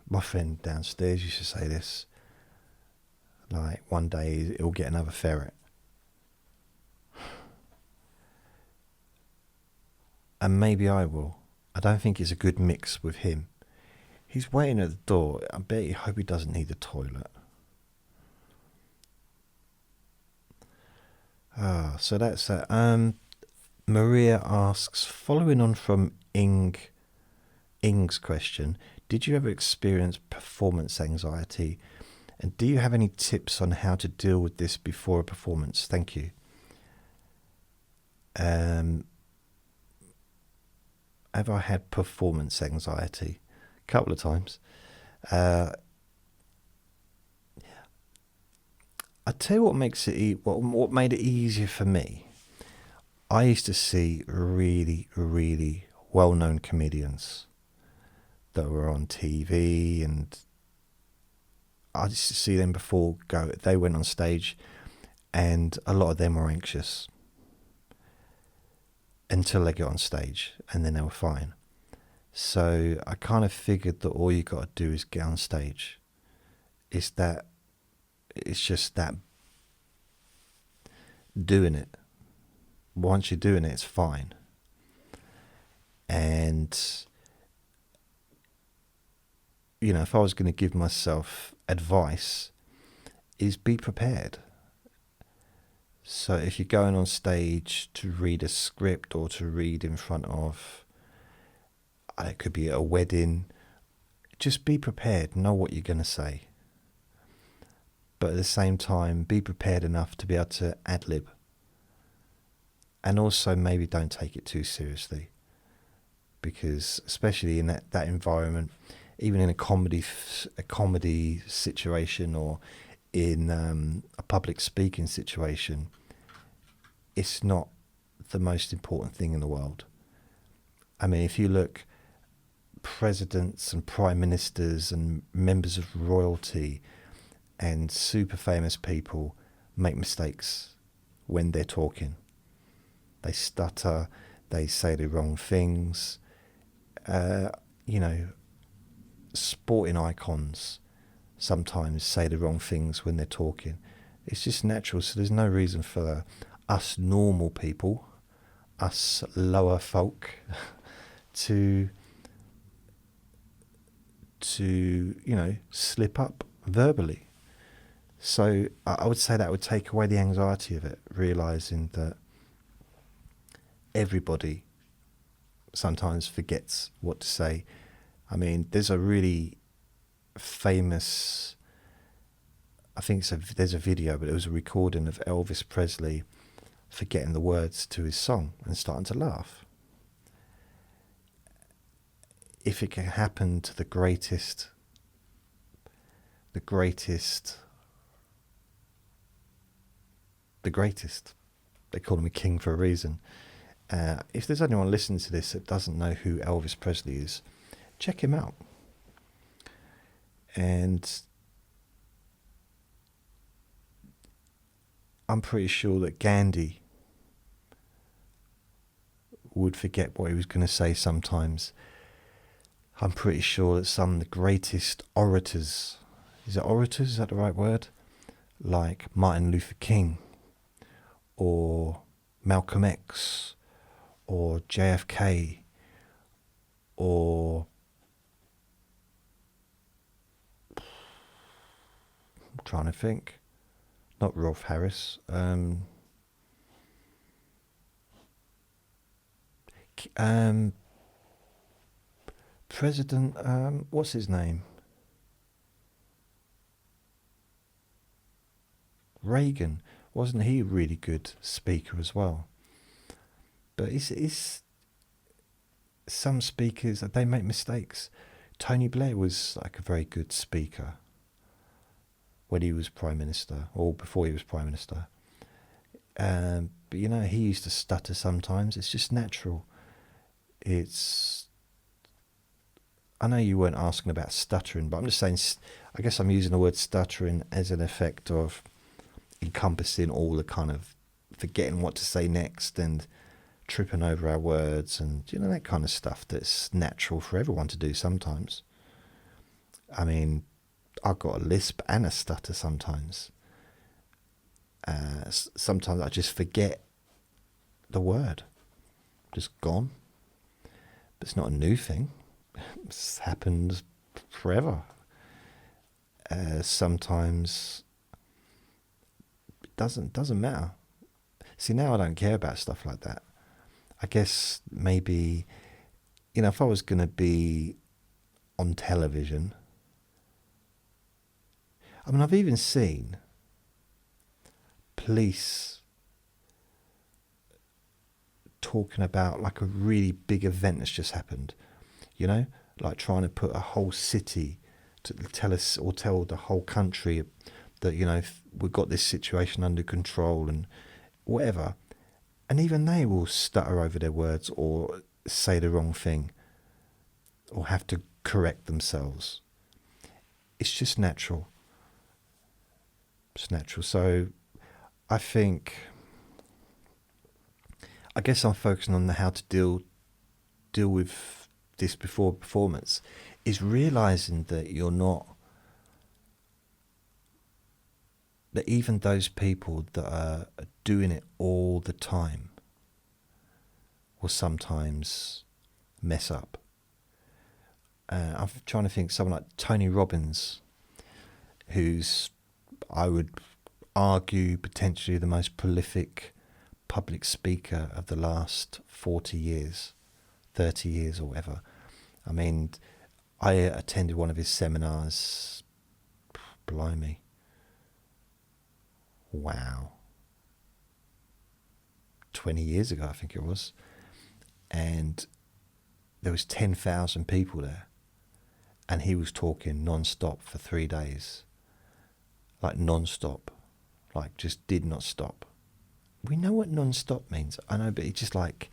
my friend downstairs used to say this, like, one day he'll get another ferret. And maybe I will. I don't think it's a good mix with him. He's waiting at the door. I bet you hope he doesn't need the toilet. So that's that. Maria asks, following on from Ing's question, did you ever experience performance anxiety? And do you have any tips on how to deal with this before a performance? Thank you. Have I had performance anxiety? A couple of times. I tell you what makes it what made it easier for me. I used to see really, really well-known comedians that were on TV, and I used to see them before they went on stage, and a lot of them were anxious until they got on stage, and then they were fine. So I kind of figured that all you got to do is get on stage. It's that It's just that doing it. Once you're doing it, it's fine. And, you know, if I was going to give myself advice, is be prepared. So if you're going on stage to read a script or to read in front of, it could be at a wedding, just be prepared, know what you're going to say. But at the same time, be prepared enough to be able to ad-lib. And also maybe don't take it too seriously. Because especially in that environment, even in a comedy situation or in a public speaking situation, it's not the most important thing in the world. I mean, if you look, presidents and prime ministers and members of royalty and super famous people make mistakes when they're talking. They stutter, they say the wrong things. You know, sporting icons sometimes say the wrong things when they're talking. It's just natural, so there's no reason for us normal people, us lower folk, to you know, slip up verbally. So I would say that would take away the anxiety of it, realising that everybody sometimes forgets what to say. I mean, there's a really famous, I think there's a video, but it was a recording of Elvis Presley forgetting the words to his song and starting to laugh. If it can happen to the greatest, they call him a king for a reason. If there's anyone listening to this that doesn't know who Elvis Presley is, check him out. And I'm pretty sure that Gandhi would forget what he was going to say sometimes. I'm pretty sure that some of the greatest orators, is that the right word? Like Martin Luther King or Malcolm X or JFK or I'm trying to think, not Rolf Harris, President, what's his name? Reagan. Wasn't he a really good speaker as well? But it's some speakers, they make mistakes. Tony Blair was like a very good speaker when he was Prime Minister, or before he was Prime Minister. But you know, he used to stutter sometimes. It's just natural. I know you weren't asking about stuttering, but I'm just saying, I guess I'm using the word stuttering as an effect of encompassing all the kind of forgetting what to say next and tripping over our words and, you know, that kind of stuff that's natural for everyone to do sometimes. I mean, I've got a lisp and a stutter sometimes. Sometimes I just forget the word. Just gone. But it's not a new thing. It's happened forever. Sometimes it doesn't matter. See, now I don't care about stuff like that. I guess maybe, you know, if I was going to be on television, I mean, I've even seen police talking about like a really big event that's just happened, you know, like trying to put a whole city to tell us or tell the whole country that, you know, we've got this situation under control and whatever. And even they will stutter over their words or say the wrong thing or have to correct themselves. It's just natural. It's natural. So I guess I'm focusing on how to deal with this before performance, is realising that you're not that even those people that are doing it all the time will sometimes mess up. I'm trying to think someone like Tony Robbins, who's, I would argue, potentially the most prolific public speaker of the last 40 years, 30 years or whatever. I mean, I attended one of his seminars, blimey, wow, 20 years ago I think it was, and there was 10,000 people there, and he was talking non-stop for 3 days, like non-stop, like just did not stop. We know what non-stop means, I know, but he just like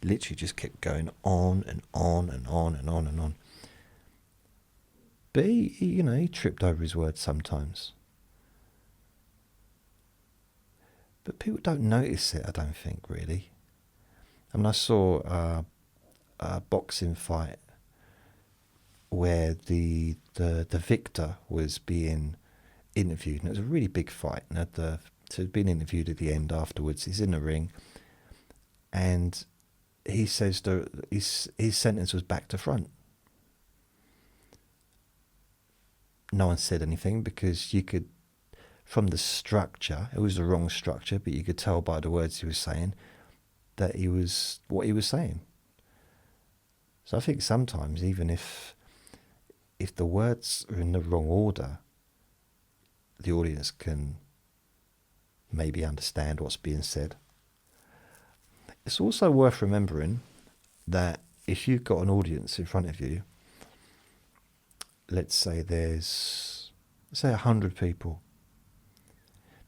literally just kept going on and on and on and on and on. But he tripped over his words sometimes. But people don't notice it, I don't think, really. I mean, I saw a boxing fight where the victor was being interviewed, and it was a really big fight, and so he'd been interviewed at the end afterwards. He's in the ring, and he says his sentence was back to front. No one said anything because you could, from the structure, it was the wrong structure, but you could tell by the words he was saying that he was what he was saying. So I think sometimes, even if the words are in the wrong order, the audience can maybe understand what's being said. It's also worth remembering that if you've got an audience in front of you, let's say there's 100 people,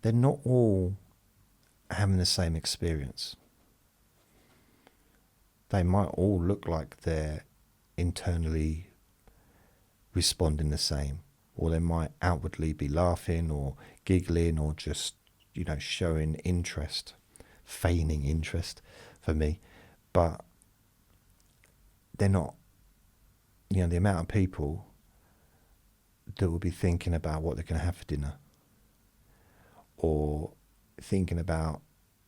they're not all having the same experience. They might all look like they're internally responding the same, or they might outwardly be laughing or giggling or just, showing interest, feigning interest for me, but they're not, the amount of people that will be thinking about what they're going to have for dinner, or thinking about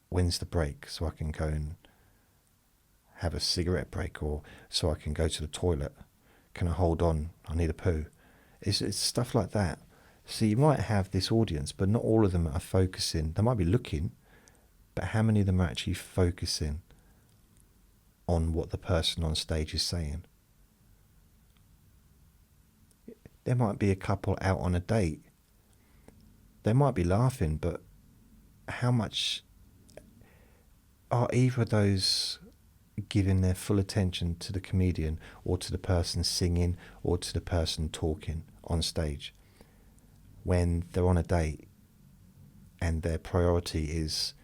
when's the break so I can go and have a cigarette break, or so I can go to the toilet. Can I hold on? I need a poo. It's stuff like that. So you might have this audience, but not all of them are focusing. They might be looking, but how many of them are actually focusing on what the person on stage is saying? There might be a couple out on a date. They might be laughing, but how much are either of those giving their full attention to the comedian, or to the person singing, or to the person talking on stage, when they're on a date and their priority is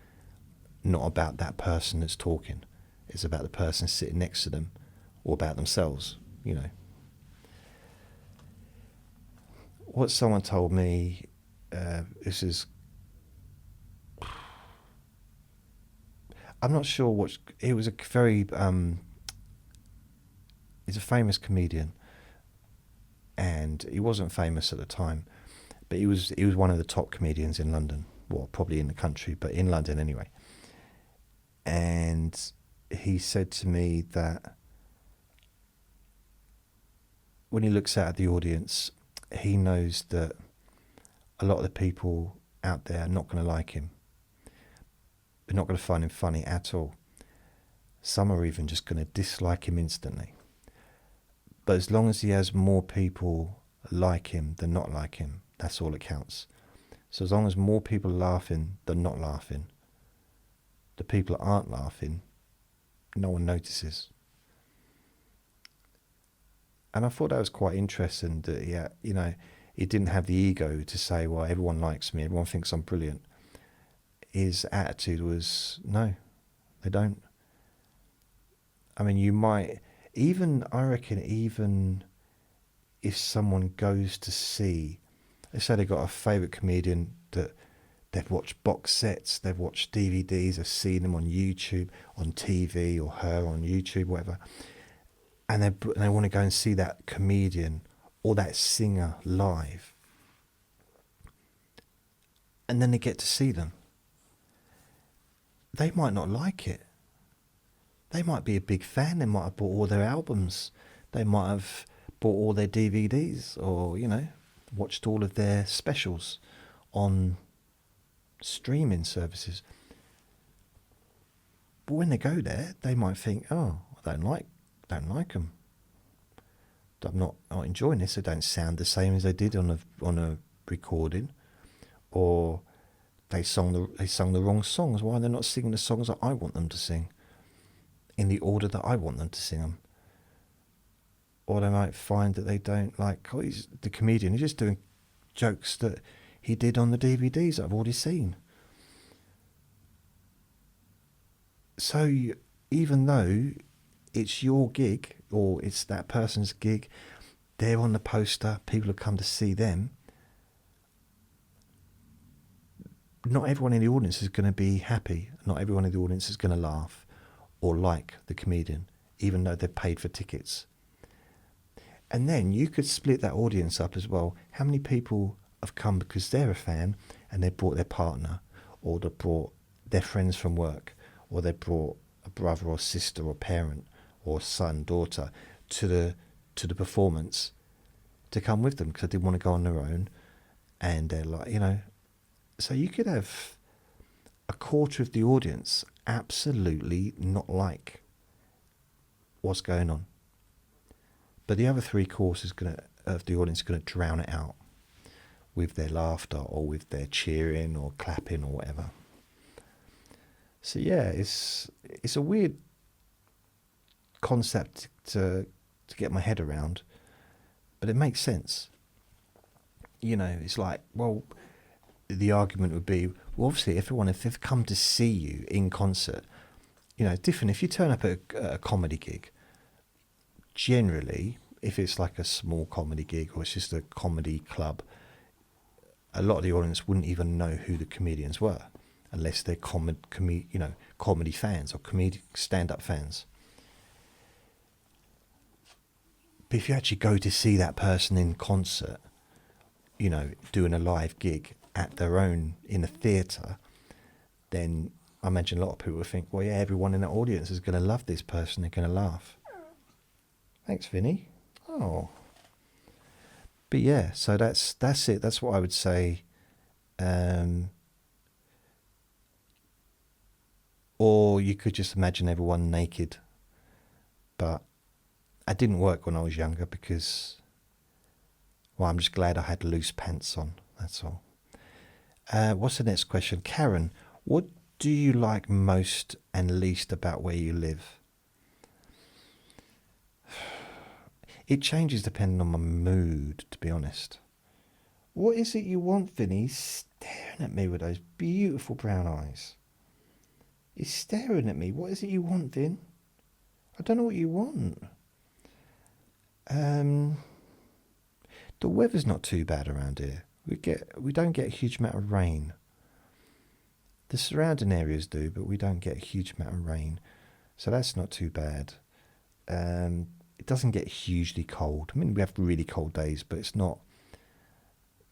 not about that person that's talking, it's about the person sitting next to them, or about themselves, What someone told me, this is, I'm not sure it was a very, he's a famous comedian, and he wasn't famous at the time, but he was one of the top comedians in London, well, probably in the country, but in London anyway. And he said to me that when he looks out at the audience, he knows that a lot of the people out there are not going to like him. They're not going to find him funny at all. Some are even just going to dislike him instantly. But as long as he has more people like him than not like him, that's all that counts. So as long as more people are laughing than not laughing, the people that aren't laughing, no one notices. And I thought that was quite interesting that he didn't have the ego to say, well, everyone likes me, everyone thinks I'm brilliant. His attitude was, no, they don't. I mean, you might, I reckon even if someone goes to see, let's say they got a favourite comedian that they've watched box sets, they've watched DVDs, they've seen them on YouTube, on TV, or her on YouTube, whatever, and they want to go and see that comedian or that singer live. and then they get to see them. They might not like it. They might be a big fan. They might have bought all their albums. They might have bought all their DVDs, or, watched all of their specials on streaming services. But when they go there, they might think, oh, I don't like them. I'm not enjoying this. They don't sound the same as they did on a recording, or they sung the wrong songs. Why are they not singing the songs that I want them to sing in the order that I want them to sing them? Or they might find that they don't like, he's the comedian. He's just doing jokes that he did on the DVDs that I've already seen. So even though it's your gig, or it's that person's gig, they're on the poster, people have come to see them, not everyone in the audience is going to be happy. Not everyone in the audience is going to laugh or like the comedian, even though they've paid for tickets. And then you could split that audience up as well. How many people have come because they're a fan and they brought their partner, or they brought their friends from work, or they brought a brother or sister or parent or son, daughter to the performance to come with them because they didn't want to go on their own. And they're like, so you could have a quarter of the audience absolutely not like what's going on, but the other three quarters of the audience is going to drown it out with their laughter or with their cheering or clapping or whatever. So yeah, it's a weird concept to get my head around, but it makes sense. It's like, well, the argument would be, well, obviously, if they've come to see you in concert, different. If you turn up at a comedy gig, generally, if it's like a small comedy gig or it's just a comedy club, a lot of the audience wouldn't even know who the comedians were, unless they're comedy fans or stand-up fans. But if you actually go to see that person in concert, doing a live gig at their own in a theatre, then I imagine a lot of people would think, well, yeah, everyone in that audience is going to love this person. They're going to laugh. Thanks, Vinny. Oh. But yeah, so that's it. That's what I would say. Or you could just imagine everyone naked. But it didn't work when I was younger because, well, I'm just glad I had loose pants on. That's all. What's the next question? Karen, what do you like most and least about where you live? It changes depending on my mood, to be honest. What is it you want, Vinny? He's staring at me with those beautiful brown eyes. He's staring at me. What is it you want, Vin? I don't know what you want. The weather's not too bad around here. We don't get a huge amount of rain. The surrounding areas do, but we don't get a huge amount of rain. So that's not too bad. It doesn't get hugely cold. I mean, we have really cold days, but it's not.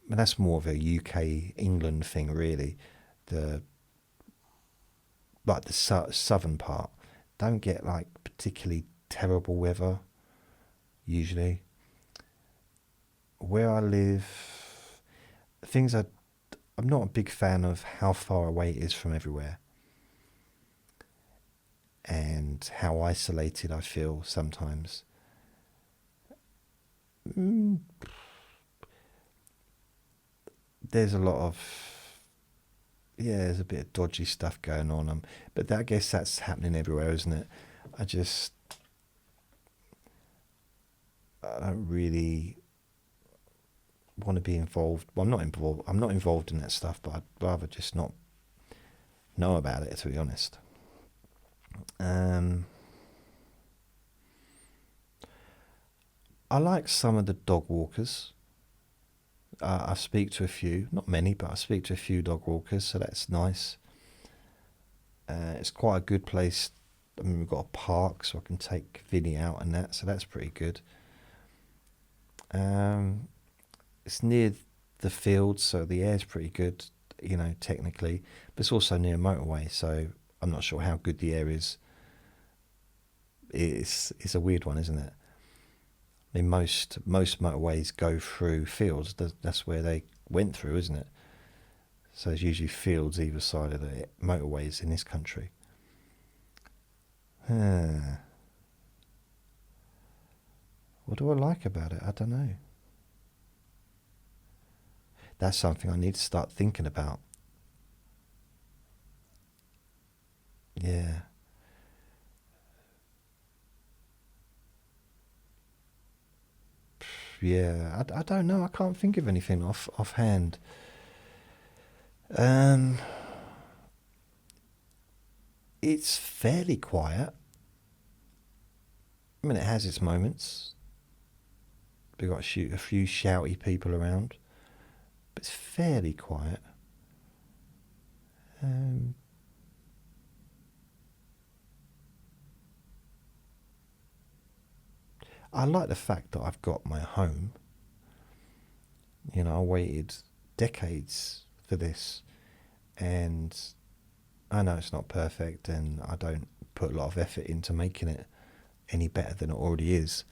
And that's more of a UK, England thing, really. The southern part don't get like particularly terrible weather, usually. Where I live, I'm not a big fan of how far away it is from everywhere and how isolated I feel sometimes. There's a lot of, there's a bit of dodgy stuff going on, but I guess that's happening everywhere, isn't it? I don't really want to be involved. Well, I'm not involved in that stuff, but I'd rather just not know about it, to be honest. I like some of the dog walkers. I speak to a few, not many, but I speak to a few dog walkers, so that's nice. It's quite a good place. I mean, we've got a park, so I can take Vinny out and that, so that's pretty good. It's near the field, so the air's pretty good. technically, but it's also near a motorway, so I'm not sure how good the air is. It's a weird one, isn't it? I mean, most motorways go through fields. That's where they went through, isn't it? So there's usually fields either side of the motorways in this country. What do I like about it? I don't know. That's something I need to start thinking about. Yeah. Yeah, I don't know. I can't think of anything offhand. It's fairly quiet. I mean, it has its moments. We've got a few shouty people around, but it's fairly quiet. I like the fact that I've got my home. I waited decades for this, and I know it's not perfect, and I don't put a lot of effort into making it any better than it already is.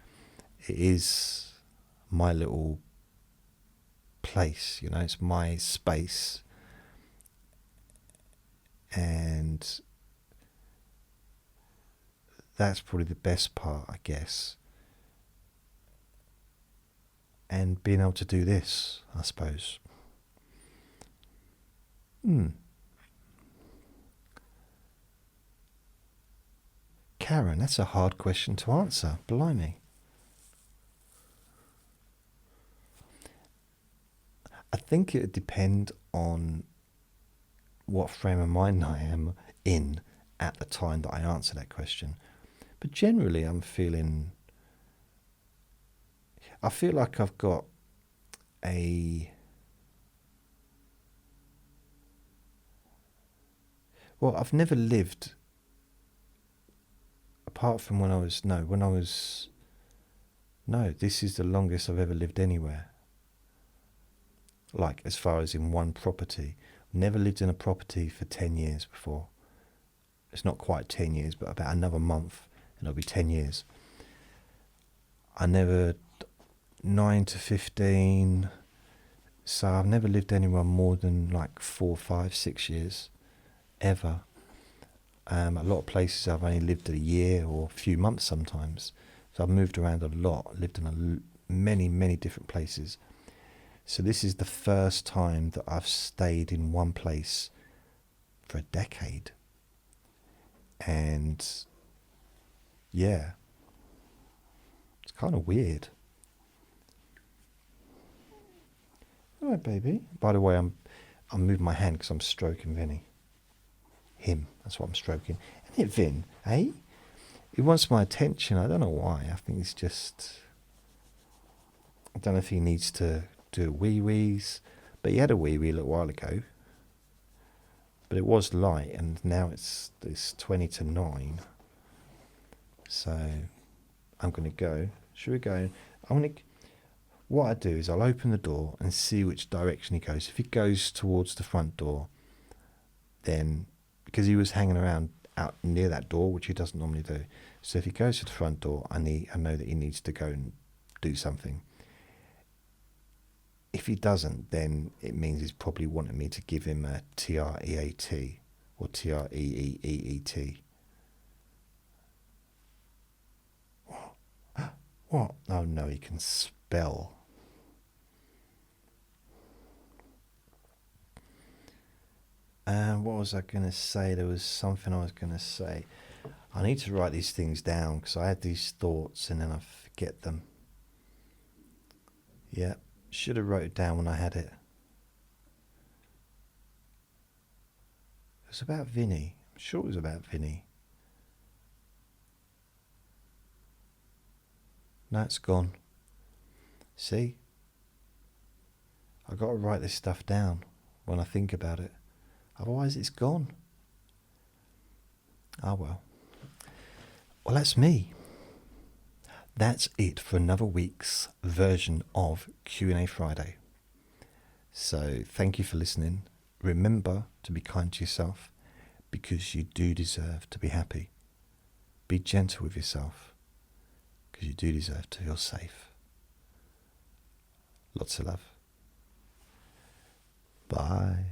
It is my little place, it's my space, and that's probably the best part, I guess. And being able to do this, I suppose. Karen, that's a hard question to answer. Blimey. I think it would depend on what frame of mind I am in at the time that I answer that question. But generally, I feel like I've got I've never lived, apart from this is the longest I've ever lived anywhere. Like, as far as in one property. Never lived in a property for 10 years before. It's not quite 10 years, but about another month, and it'll be 10 years. I never 9 to 15, so I've never lived anywhere more than like 4, 5, 6 years, ever. A lot of places I've only lived a year or a few months sometimes, so I've moved around a lot, lived in many, many different places. So this is the first time that I've stayed in one place for a decade, and yeah, it's kind of weird. All right, baby. By the way, I'm moving my hand because I'm stroking Vinny. Him. That's what I'm stroking. Isn't it, Vin? Eh? He wants my attention. I don't know why. I think it's just... I don't know if he needs to do wee-wees. But he had a wee-wee a little while ago. But it was light, and now it's 20 to 9. So I'm going to go. Should we go? What I do is I'll open the door and see which direction he goes. If he goes towards the front door, then, because he was hanging around out near that door, which he doesn't normally do. So if he goes to the front door, I know that he needs to go and do something. If he doesn't, then it means he's probably wanting me to give him a TREAT or TREEEET. What? Oh no, he can spell. What was I going to say? There was something I was going to say. I need to write these things down because I had these thoughts and then I forget them. Yeah, should have wrote it down when I had it. It was about Vinny. I'm sure it was about Vinny. No, it's gone. See? I've got to write this stuff down when I think about it. Otherwise it's gone. Oh well. Well, that's me. That's it for another week's version of Q&A Friday. So thank you for listening. remember to be kind to yourself, because you do deserve to be happy. Be gentle with yourself, because you do deserve to feel safe. Lots of love. Bye.